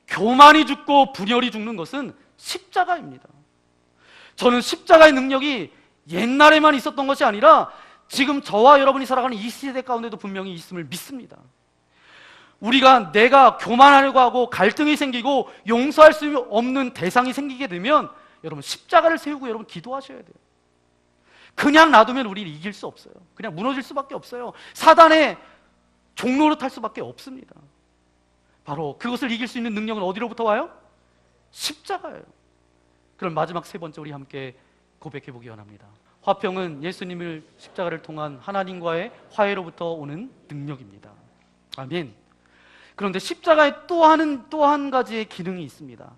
교만이 죽고 분열이 죽는 것은 십자가입니다. 저는 십자가의 능력이 옛날에만 있었던 것이 아니라 지금 저와 여러분이 살아가는 이 시대 가운데도 분명히 있음을 믿습니다. 내가 교만하려고 하고 갈등이 생기고 용서할 수 없는 대상이 생기게 되면 여러분 십자가를 세우고 여러분 기도하셔야 돼요. 그냥 놔두면 우리를 이길 수 없어요. 그냥 무너질 수밖에 없어요. 사단의 종로로 탈 수밖에 없습니다. 바로 그것을 이길 수 있는 능력은 어디로부터 와요? 십자가예요. 그럼 마지막 세 번째 우리 함께 고백해 보기 원합니다. 화평은 예수님을 십자가를 통한 하나님과의 화해로부터 오는 능력입니다. 아멘. 그런데 십자가에 또 한 가지의 기능이 있습니다.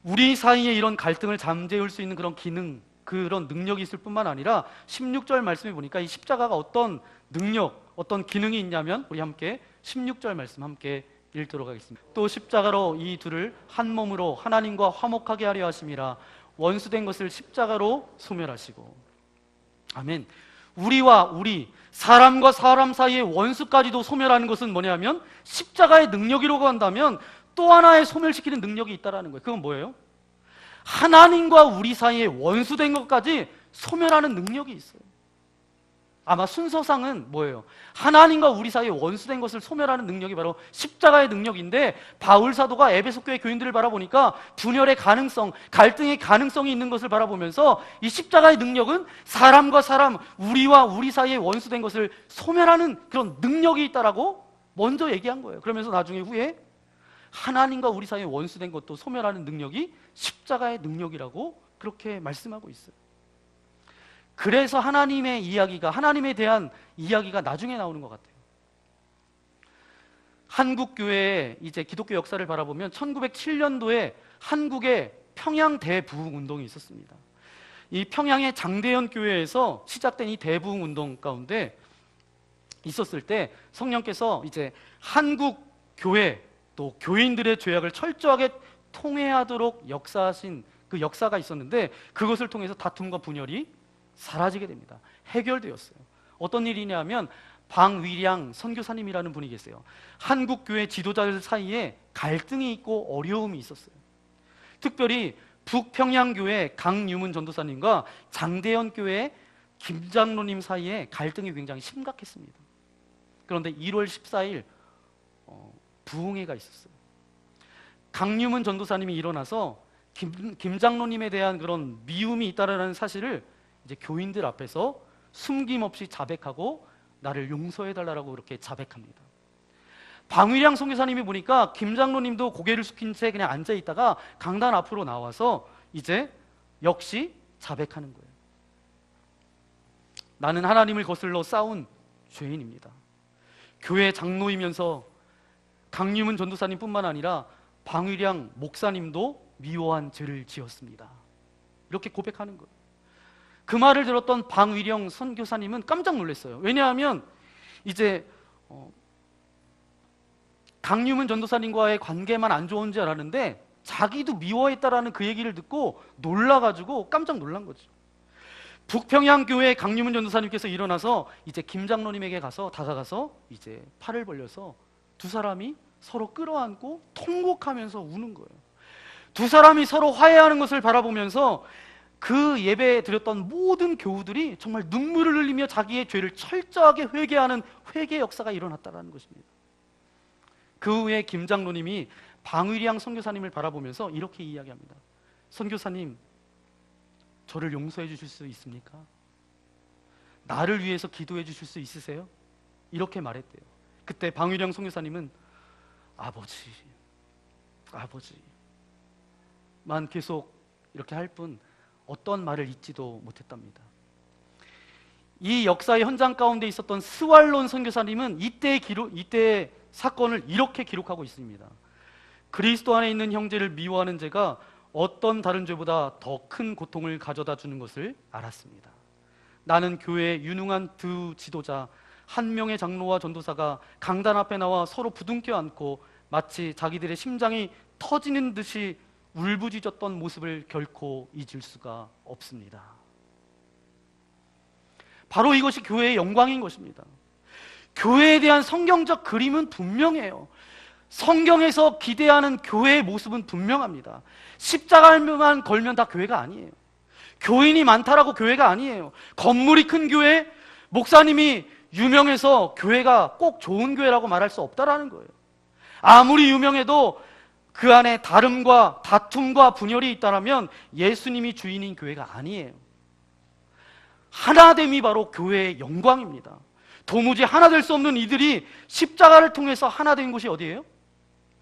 우리 사이에 이런 갈등을 잠재울 수 있는 그런 기능, 그런 능력이 있을 뿐만 아니라 16절 말씀해 보니까 이 십자가가 어떤 능력, 어떤 기능이 있냐면 우리 함께 16절 말씀 함께 읽도록 하겠습니다. 또 십자가로 이 둘을 한 몸으로 하나님과 화목하게 하려 하심이라. 원수된 것을 십자가로 소멸하시고. 아멘. 사람과 사람 사이의 원수까지도 소멸하는 것은 뭐냐면 십자가의 능력이라고 한다면 또 하나의 소멸시키는 능력이 있다는 거예요. 그건 뭐예요? 하나님과 우리 사이의 원수된 것까지 소멸하는 능력이 있어요. 아마 순서상은 뭐예요? 하나님과 우리 사이에 원수된 것을 소멸하는 능력이 바로 십자가의 능력인데 바울 사도가 에베소 교회 교인들을 바라보니까 분열의 가능성, 갈등의 가능성이 있는 것을 바라보면서 이 십자가의 능력은 사람과 사람, 우리와 우리 사이에 원수된 것을 소멸하는 그런 능력이 있다라고 먼저 얘기한 거예요. 그러면서 나중에 후에 하나님과 우리 사이에 원수된 것도 소멸하는 능력이 십자가의 능력이라고 그렇게 말씀하고 있어요. 그래서 하나님에 대한 이야기가 나중에 나오는 것 같아요. 한국 교회의 이제 기독교 역사를 바라보면 1907년도에 한국에 평양 대부흥 운동이 있었습니다. 이 평양의 장대현 교회에서 시작된 이 대부흥 운동 가운데 있었을 때 성령께서 이제 한국 교회 또 교인들의 죄악을 철저하게 통회하도록 역사하신 그 역사가 있었는데 그것을 통해서 다툼과 분열이 사라지게 됩니다. 해결되었어요. 어떤 일이냐면 방위량 선교사님이라는 분이 계세요. 한국 교회 지도자들 사이에 갈등이 있고 어려움이 있었어요. 특별히 북평양교회 강유문 전도사님과 장대현 교회 김장로님 사이에 갈등이 굉장히 심각했습니다. 그런데 1월 14일 부흥회가 있었어요. 강유문 전도사님이 일어나서 김장로님에 대한 그런 미움이 있다라는 사실을 이제 교인들 앞에서 숨김없이 자백하고 나를 용서해달라고 그렇게 자백합니다. 방위량 선교사님이 보니까 김장로님도 고개를 숙인 채 그냥 앉아있다가 강단 앞으로 나와서 이제 역시 자백하는 거예요. 나는 하나님을 거슬러 싸운 죄인입니다. 교회 장로이면서 강유문 전도사님뿐만 아니라 방위량 목사님도 미워한 죄를 지었습니다. 이렇게 고백하는 거예요. 그 말을 들었던 방위령 선교사님은 깜짝 놀랐어요. 왜냐하면 이제 강유문 전도사님과의 관계만 안 좋은 줄 알았는데 자기도 미워했다라는 그 얘기를 듣고 놀라가지고 깜짝 놀란 거죠. 북평양 교회 강유문 전도사님께서 일어나서 이제 김 장로님에게 다가가서 이제 팔을 벌려서 두 사람이 서로 끌어안고 통곡하면서 우는 거예요. 두 사람이 서로 화해하는 것을 바라보면서 그 예배에 드렸던 모든 교우들이 정말 눈물을 흘리며 자기의 죄를 철저하게 회개하는 회개 역사가 일어났다는 것입니다. 그 후에 김 장로님이 방위량 선교사님을 바라보면서 이렇게 이야기합니다. 선교사님, 저를 용서해 주실 수 있습니까? 나를 위해서 기도해 주실 수 있으세요? 이렇게 말했대요. 그때 방위량 선교사님은 아버지만 계속 이렇게 할 뿐 어떤 말을 잊지도 못했답니다. 이 역사의 현장 가운데 있었던 스왈론 선교사님은 이때의 사건을 이렇게 기록하고 있습니다. 그리스도 안에 있는 형제를 미워하는 죄가 어떤 다른 죄보다 더 큰 고통을 가져다 주는 것을 알았습니다. 나는 교회의 유능한 두 지도자 한 명의 장로와 전도사가 강단 앞에 나와 서로 부둥켜 안고 마치 자기들의 심장이 터지는 듯이 울부짖었던 모습을 결코 잊을 수가 없습니다. 바로 이것이 교회의 영광인 것입니다. 교회에 대한 성경적 그림은 분명해요. 성경에서 기대하는 교회의 모습은 분명합니다. 십자가만 걸면 다 교회가 아니에요. 교인이 많다라고 교회가 아니에요. 건물이 큰 교회, 목사님이 유명해서 교회가 꼭 좋은 교회라고 말할 수 없다라는 거예요. 아무리 유명해도 그 안에 다름과 다툼과 분열이 있다면 예수님이 주인인 교회가 아니에요. 하나됨이 바로 교회의 영광입니다. 도무지 하나 될 수 없는 이들이 십자가를 통해서 하나 된 곳이 어디예요?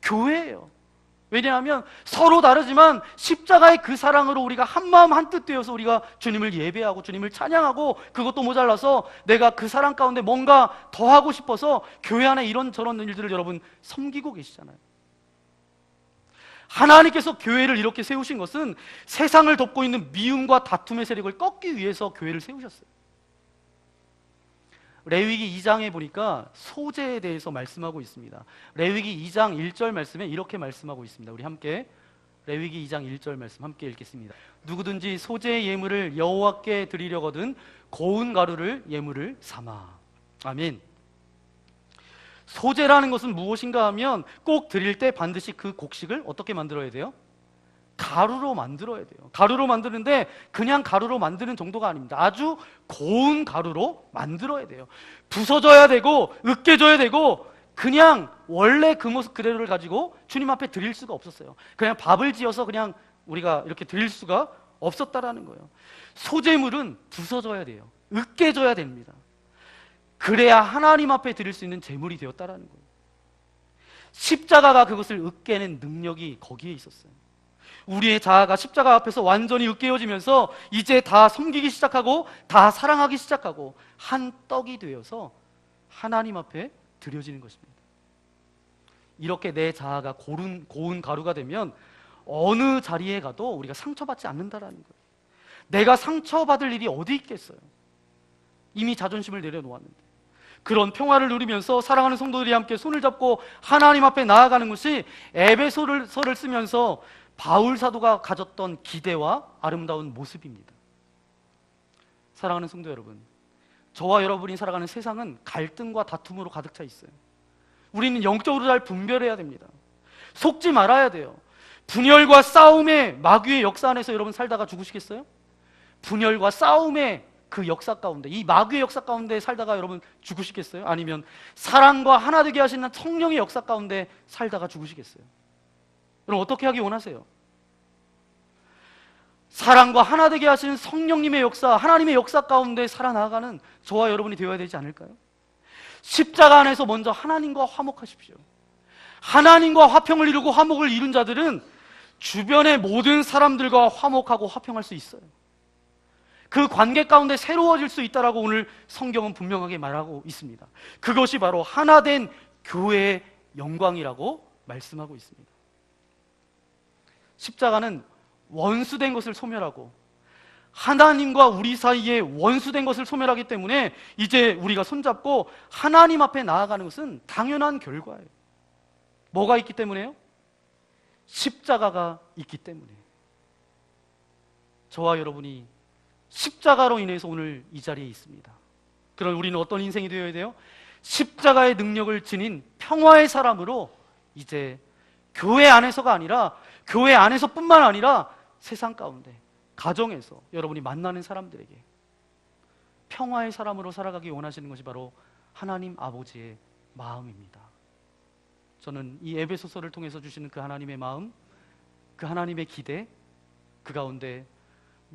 교회예요. 왜냐하면 서로 다르지만 십자가의 그 사랑으로 우리가 한마음 한뜻 되어서 우리가 주님을 예배하고 주님을 찬양하고, 그것도 모자라서 내가 그 사랑 가운데 뭔가 더 하고 싶어서 교회 안에 이런저런 일들을 여러분 섬기고 계시잖아요. 하나님께서 교회를 이렇게 세우신 것은 세상을 덮고 있는 미움과 다툼의 세력을 꺾기 위해서 교회를 세우셨어요. 레위기 2장에 보니까 소재에 대해서 말씀하고 있습니다. 레위기 2장 1절 말씀에 이렇게 말씀하고 있습니다. 우리 함께 레위기 2장 1절 말씀 함께 읽겠습니다. 누구든지 소재의 예물을 여호와께 드리려거든 고운 가루를 예물을 삼아. 아멘. 소재라는 것은 무엇인가 하면 꼭 드릴 때 반드시 그 곡식을 어떻게 만들어야 돼요? 가루로 만들어야 돼요. 가루로 만드는데 그냥 가루로 만드는 정도가 아닙니다. 아주 고운 가루로 만들어야 돼요. 부서져야 되고 으깨져야 되고, 그냥 원래 그 모습 그대로를 가지고 주님 앞에 드릴 수가 없었어요. 그냥 밥을 지어서 그냥 우리가 이렇게 드릴 수가 없었다라는 거예요. 소재물은 부서져야 돼요. 으깨져야 됩니다. 그래야 하나님 앞에 드릴 수 있는 제물이 되었다라는 거예요. 십자가가 그것을 으깨는 능력이 거기에 있었어요. 우리의 자아가 십자가 앞에서 완전히 으깨어지면서 이제 다 섬기기 시작하고 다 사랑하기 시작하고 한 떡이 되어서 하나님 앞에 드려지는 것입니다. 이렇게 내 자아가 고운 가루가 되면 어느 자리에 가도 우리가 상처받지 않는다라는 거예요. 내가 상처받을 일이 어디 있겠어요? 이미 자존심을 내려놓았는데. 그런 평화를 누리면서 사랑하는 성도들이 함께 손을 잡고 하나님 앞에 나아가는 것이 에베소서를 쓰면서 바울 사도가 가졌던 기대와 아름다운 모습입니다. 사랑하는 성도 여러분, 저와 여러분이 살아가는 세상은 갈등과 다툼으로 가득 차 있어요. 우리는 영적으로 잘 분별해야 됩니다. 속지 말아야 돼요. 분열과 싸움의 마귀의 역사 안에서 여러분 살다가 죽으시겠어요? 분열과 싸움의 그 역사 가운데, 이 마귀의 역사 가운데 살다가 여러분 죽으시겠어요? 아니면 사랑과 하나 되게 하시는 성령의 역사 가운데 살다가 죽으시겠어요? 여러분 어떻게 하기 원하세요? 사랑과 하나 되게 하시는 성령님의 역사, 하나님의 역사 가운데 살아나가는 저와 여러분이 되어야 되지 않을까요? 십자가 안에서 먼저 하나님과 화목하십시오. 하나님과 화평을 이루고 화목을 이룬 자들은 주변의 모든 사람들과 화목하고 화평할 수 있어요. 그 관계 가운데 새로워질 수 있다라고 오늘 성경은 분명하게 말하고 있습니다. 그것이 바로 하나된 교회의 영광이라고 말씀하고 있습니다. 십자가는 원수된 것을 소멸하고 하나님과 우리 사이에 원수된 것을 소멸하기 때문에 이제 우리가 손잡고 하나님 앞에 나아가는 것은 당연한 결과예요. 뭐가 있기 때문에요? 십자가가 있기 때문에. 저와 여러분이 십자가로 인해서 오늘 이 자리에 있습니다. 그럼 우리는 어떤 인생이 되어야 돼요? 십자가의 능력을 지닌 평화의 사람으로 이제 교회 안에서가 아니라 교회 안에서뿐만 아니라 세상 가운데 가정에서 여러분이 만나는 사람들에게 평화의 사람으로 살아가기 원하시는 것이 바로 하나님 아버지의 마음입니다. 저는 이 에베소서를 통해서 주시는 그 하나님의 마음, 그 하나님의 기대, 그 가운데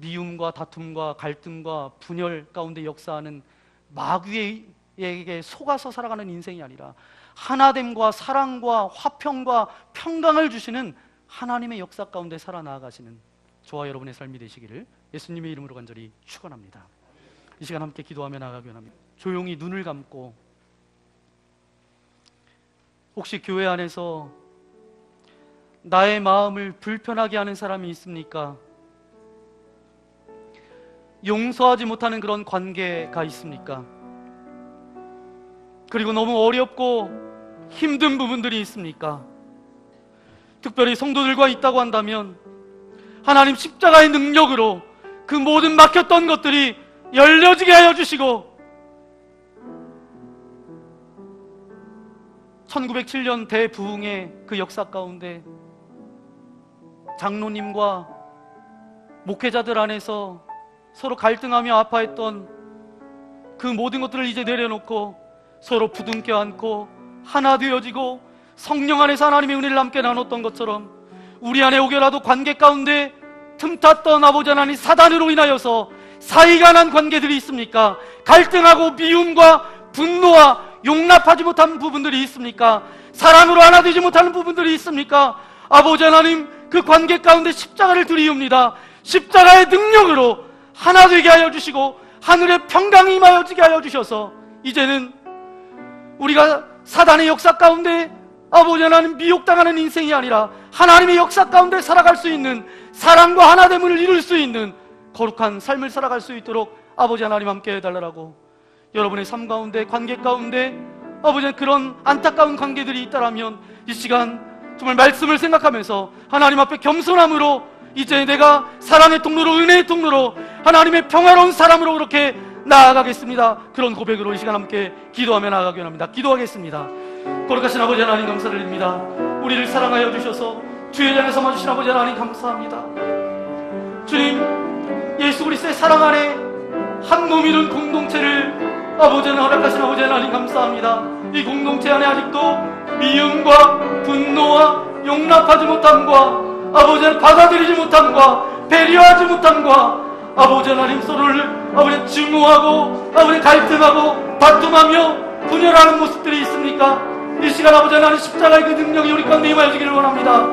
미움과 다툼과 갈등과 분열 가운데 역사하는 마귀에게 속아서 살아가는 인생이 아니라 하나됨과 사랑과 화평과 평강을 주시는 하나님의 역사 가운데 살아나가시는 저와 여러분의 삶이 되시기를 예수님의 이름으로 간절히 축원합니다. 이 시간 함께 기도하며 나아가기 원합니다. 조용히 눈을 감고 혹시 교회 안에서 나의 마음을 불편하게 하는 사람이 있습니까? 용서하지 못하는 그런 관계가 있습니까? 그리고 너무 어렵고 힘든 부분들이 있습니까? 특별히 성도들과 있다고 한다면 하나님 십자가의 능력으로 그 모든 막혔던 것들이 열려지게 하여 주시고 1907년 대부흥의 그 역사 가운데 장로님과 목회자들 안에서 서로 갈등하며 아파했던 그 모든 것들을 이제 내려놓고 서로 부둥켜 안고 하나 되어지고 성령 안에서 하나님의 은혜를 함께 나눴던 것처럼 우리 안에 오게라도 관계 가운데 틈탔던 아버지 하나님 사단으로 인하여서 사이가 난 관계들이 있습니까? 갈등하고 미움과 분노와 용납하지 못한 부분들이 있습니까? 사랑으로 하나 되지 못하는 부분들이 있습니까? 아버지 하나님 그 관계 가운데 십자가를 드리옵니다. 십자가의 능력으로 하나 되게 하여 주시고 하늘의 평강이 임하여지게 하여 주셔서 이제는 우리가 사단의 역사 가운데 아버지 하나님 미혹당하는 인생이 아니라 하나님의 역사 가운데 살아갈 수 있는 사랑과 하나됨을 이룰 수 있는 거룩한 삶을 살아갈 수 있도록 아버지 하나님 함께 해달라고 여러분의 삶 가운데 관계 가운데 아버지 그런 안타까운 관계들이 있다라면 이 시간 정말 말씀을 생각하면서 하나님 앞에 겸손함으로 이제 내가 사랑의 통로로 은혜의 통로로 하나님의 평화로운 사람으로 그렇게 나아가겠습니다. 그런 고백으로 이 시간 함께 기도하며 나아가기 원합니다. 기도하겠습니다. 거룩하신 아버지 하나님 감사를 드립니다. 우리를 사랑하여 주셔서 주의 전에 삼아주신 아버지 하나님 감사합니다. 주님 예수 그리스도의 사랑 안에 한 몸 이룬 공동체를 아버지 하나님 허락하신 아버지 하나님 감사합니다. 이 공동체 안에 아직도 미움과 분노와 용납하지 못함과 아버지 하나님 받아들이지 못함과 배려하지 못함과 아버지 하나님 서로를 아버지 증오하고 아버지 갈등하고 다툼하며 분열하는 모습들이 있습니까? 이 시간 아버지 하나님 십자가의 그 능력이 우리 가운데 임하여지기를 원합니다.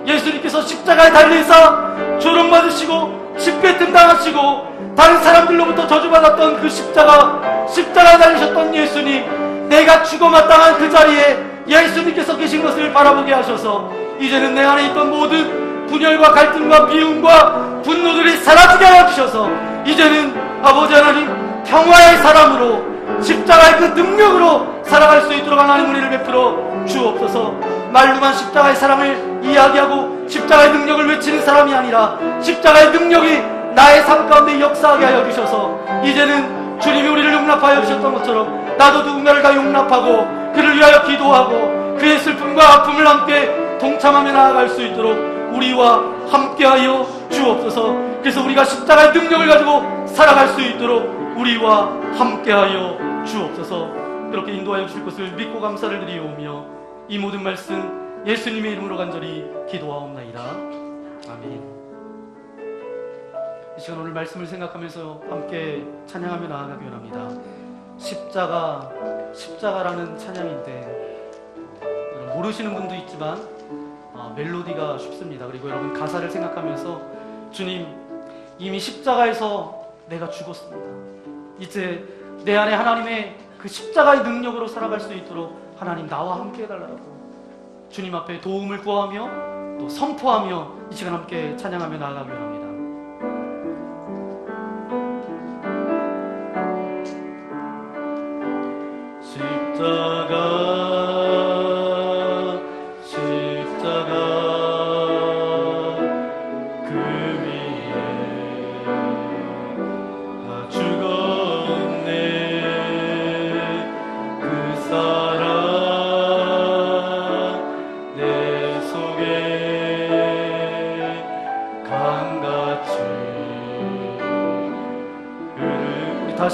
예수님께서 십자가에 달리사 조롱받으시고 십배뜸 당하시고 다른 사람들로부터 저주받았던 그 십자가에 달리셨던 예수님, 내가 죽어 마땅한 그 자리에 예수님께서 계신 것을 바라보게 하셔서 이제는 내 안에 있던 모든 분열과 갈등과 미움과 분노들이 사라지게 하여 주셔서 이제는 아버지 하나님 평화의 사람으로 십자가의 그 능력으로 살아갈 수 있도록 하나님 은혜를 베풀어 주옵소서. 말로만 십자가의 사랑을 이야기하고 십자가의 능력을 외치는 사람이 아니라 십자가의 능력이 나의 삶 가운데 역사하게 하여 주셔서 이제는 주님이 우리를 용납하여 주셨던 것처럼 나도 누군가를 다 용납하고 그를 위하여 기도하고 그의 슬픔과 아픔을 함께 동참하며 나아갈 수 있도록 우리와 함께하여 주옵소서. 그래서 우리가 십자가의 능력을 가지고 살아갈 수 있도록 우리와 함께하여 주옵소서. 그렇게 인도하여 주실 것을 믿고 감사를 드리오며 이 모든 말씀 예수님의 이름으로 간절히 기도하옵나이다. 아멘. 이 시간 오늘 말씀을 생각하면서 함께 찬양하며 나아가기 원합니다. 십자가라는 찬양인데 여러분 모르시는 분도 있지만 멜로디가 쉽습니다. 그리고 여러분 가사를 생각하면서 주님 이미 십자가에서 내가 죽었습니다. 이제 내 안에 하나님의 그 십자가의 능력으로 살아갈 수 있도록 하나님 나와 함께 해달라고 주님 앞에 도움을 구하며 또 선포하며 이 시간 함께 찬양하며 나아가기 원합니다. 십자가 그 위에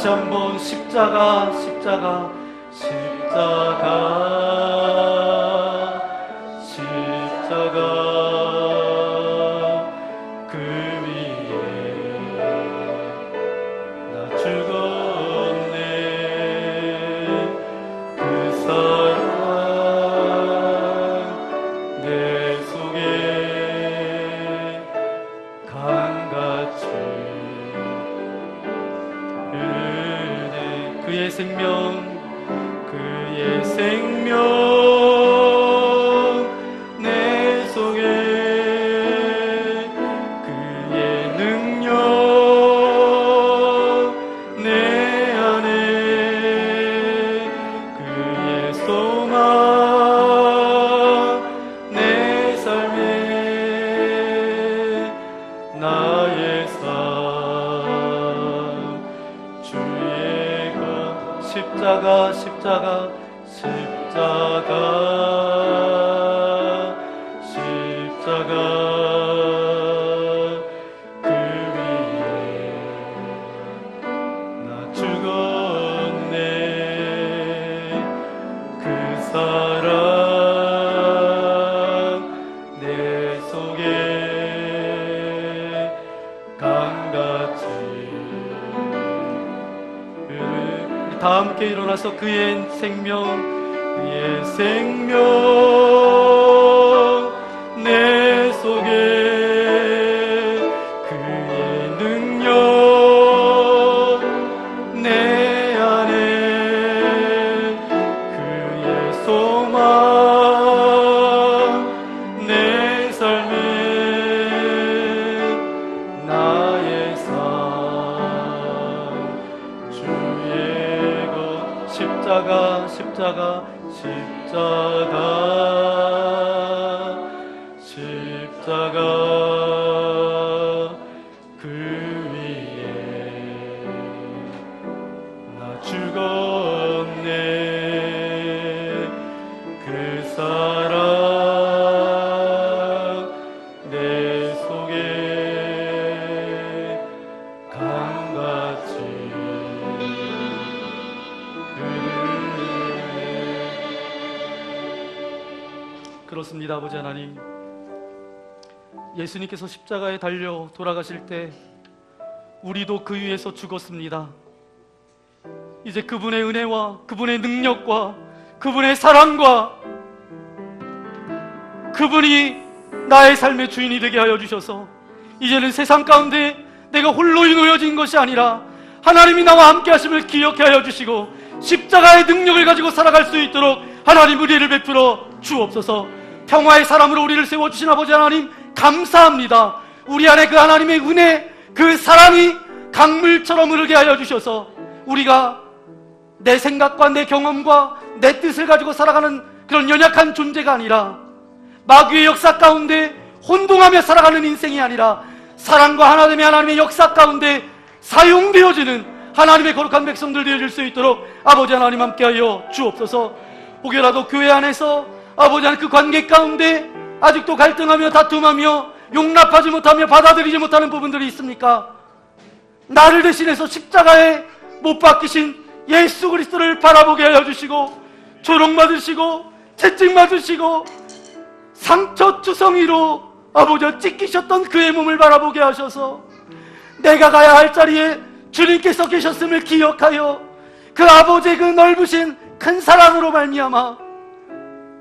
다시 한번 십자가, 십자가, 십자가, 십자가. 그 위에 나 죽었네. 그 사랑 내 속에 강같이 흐르네. 그의 생명, 그의 생명 내 속에, 그의 능력 내 안에, 그의 소망 내 삶에, 나의 삶 주의 것. 십자가, 십자가, 십자가, 십자가. 그 위에 나 죽었네. 그 사랑 내 속에 강같이 흐르네. 다 함께 일어나서 그의 생명, 그의 생명 내 속에, 그의 능력 내 안에, 그의 소망 내 삶에, 나의 삶 주의 것. 십자가, 십자가, 십자가, 십자가. 그 위에 나 죽었네. 그 사랑 내 속에 강같이 그렇습니다. 아버지 하나님, 예수님께서 십자가에 달려 돌아가실 때 우리도 그 위에서 죽었습니다. 이제 그분의 은혜와 그분의 능력과 그분의 사랑과 그분이 나의 삶의 주인이 되게 하여 주셔서 이제는 세상 가운데 내가 홀로 놓여진 것이 아니라 하나님이 나와 함께 하심을 기억해 하여 주시고 십자가의 능력을 가지고 살아갈 수 있도록 하나님 은혜를 베풀어 주옵소서. 평화의 사람으로 우리를 세워주신 아버지 하나님 감사합니다. 우리 안에 그 하나님의 은혜, 그 사랑이 강물처럼 흐르게 하여 주셔서 우리가 내 생각과 내 경험과 내 뜻을 가지고 살아가는 그런 연약한 존재가 아니라 마귀의 역사 가운데 혼동하며 살아가는 인생이 아니라 사랑과 하나됨의 하나님의 역사 가운데 사용되어지는 하나님의 거룩한 백성들 되어질 수 있도록 아버지 하나님 함께하여 주옵소서. 혹여라도 교회 안에서 아버지 하나님 그 관계 가운데 아직도 갈등하며 다툼하며 용납하지 못하며 받아들이지 못하는 부분들이 있습니까? 나를 대신해서 십자가에 못 박히신 예수 그리스도를 바라보게 하여 주시고 조롱받으시고 채찍맞으시고 상처투성이로 아버지 찢기셨던 그의 몸을 바라보게 하셔서 내가 가야 할 자리에 주님께서 계셨음을 기억하여 그 아버지의 그 넓으신 큰 사랑으로 말미암아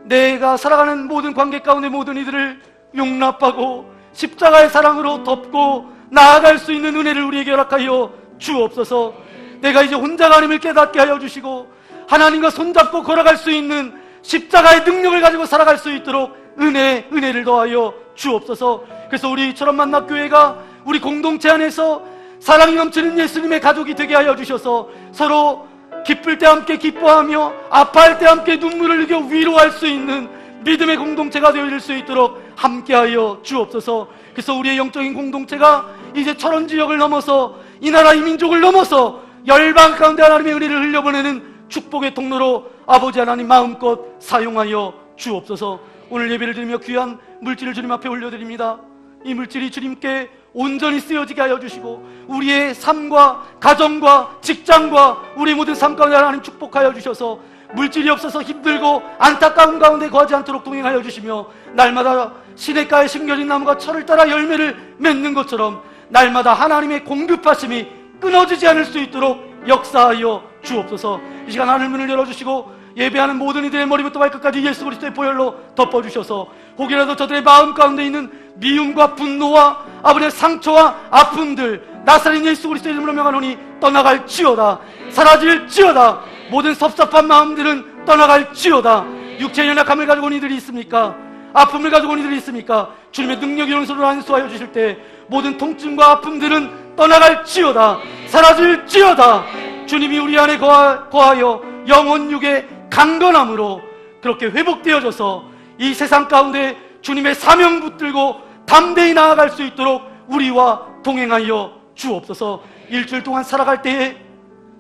내가 살아가는 모든 관계 가운데 모든 이들을 용납하고 십자가의 사랑으로 덮고 나아갈 수 있는 은혜를 우리에게 허락하여 주옵소서. 내가 이제 혼자가 아님을 깨닫게 하여 주시고 하나님과 손잡고 걸어갈 수 있는 십자가의 능력을 가지고 살아갈 수 있도록 은혜를 더하여 주옵소서. 그래서 우리처럼 만납교회가 우리 공동체 안에서 사랑이 넘치는 예수님의 가족이 되게 하여 주셔서 서로 기쁠 때 함께 기뻐하며 아파할 때 함께 눈물을 흘려 위로할 수 있는 믿음의 공동체가 되어질 수 있도록 함께하여 주옵소서. 그래서 우리의 영적인 공동체가 이제 철원 지역을 넘어서 이 나라 이 민족을 넘어서 열방 가운데 하나님의 은혜를 흘려보내는 축복의 통로로 아버지 하나님 마음껏 사용하여 주옵소서. 오늘 예배를 드리며 귀한 물질을 주님 앞에 올려드립니다. 이 물질이 주님께 온전히 쓰여지게 하여 주시고 우리의 삶과 가정과 직장과 우리 모든 삶 가운데 하나님 축복하여 주셔서 물질이 없어서 힘들고 안타까운 가운데 거하지 않도록 동행하여 주시며 날마다 시냇가에 심겨진 나무가 철을 따라 열매를 맺는 것처럼 날마다 하나님의 공급하심이 끊어지지 않을 수 있도록 역사하여 주옵소서. 이 시간 하늘 문을 열어주시고 예배하는 모든 이들의 머리부터 발끝까지 예수 그리스도의 보혈로 덮어주셔서 혹이라도 저들의 마음 가운데 있는 미움과 분노와 아버지의 상처와 아픔들 나사렛 예수 그리스도의 이름으로 명하노니 떠나갈지어다. 사라질지어다. 모든 섭섭한 마음들은 떠나갈지어다. 육체의 연약함을 가지고 온 이들이 있습니까? 아픔을 가지고 온 이들이 있습니까? 주님의 능력이 용서로 안수하여 주실 때 모든 통증과 아픔들은 떠나갈지어다. 사라질지어다. 주님이 우리 안에 거하여 영혼 육의 강건함으로 그렇게 회복되어져서 이 세상 가운데 주님의 사명 붙들고 담대히 나아갈 수 있도록 우리와 동행하여 주옵소서. 일주일 동안 살아갈 때에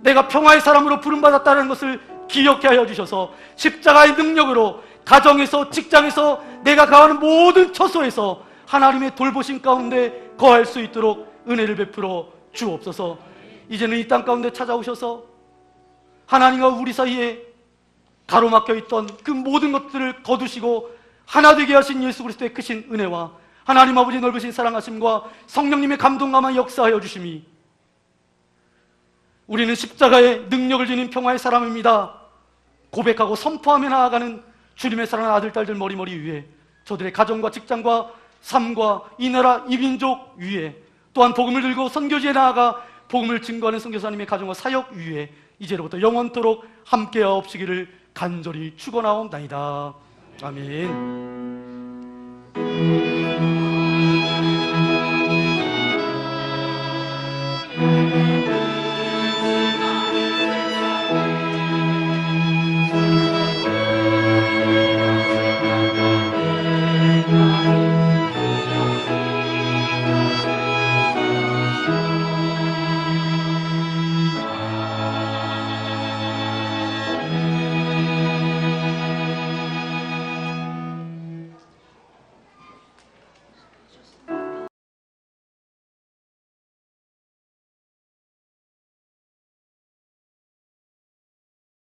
내가 평화의 사람으로 부름받았다는 것을 기억해 하여 주셔서 십자가의 능력으로 가정에서 직장에서 내가 가는 모든 처소에서 하나님의 돌보심 가운데 거할 수 있도록 은혜를 베풀어 주옵소서. 이제는 이 땅 가운데 찾아오셔서 하나님과 우리 사이에 가로막혀 있던 그 모든 것들을 거두시고 하나 되게 하신 예수 그리스도의 크신 은혜와 하나님 아버지 넓으신 사랑하심과 성령님의 감동감화 역사하여 주심이 우리는 십자가의 능력을 지닌 평화의 사람입니다 고백하고 선포하며 나아가는 주님의 사랑하는 아들 딸들 머리머리 위에 저들의 가정과 직장과 삶과 이 나라 이 민족 위에 또한 복음을 들고 선교지에 나아가 복음을 증거하는 선교사님의 가정과 사역 위에 이제로부터 영원토록 함께하옵시기를 간절히 축원하옵나이다. 아멘.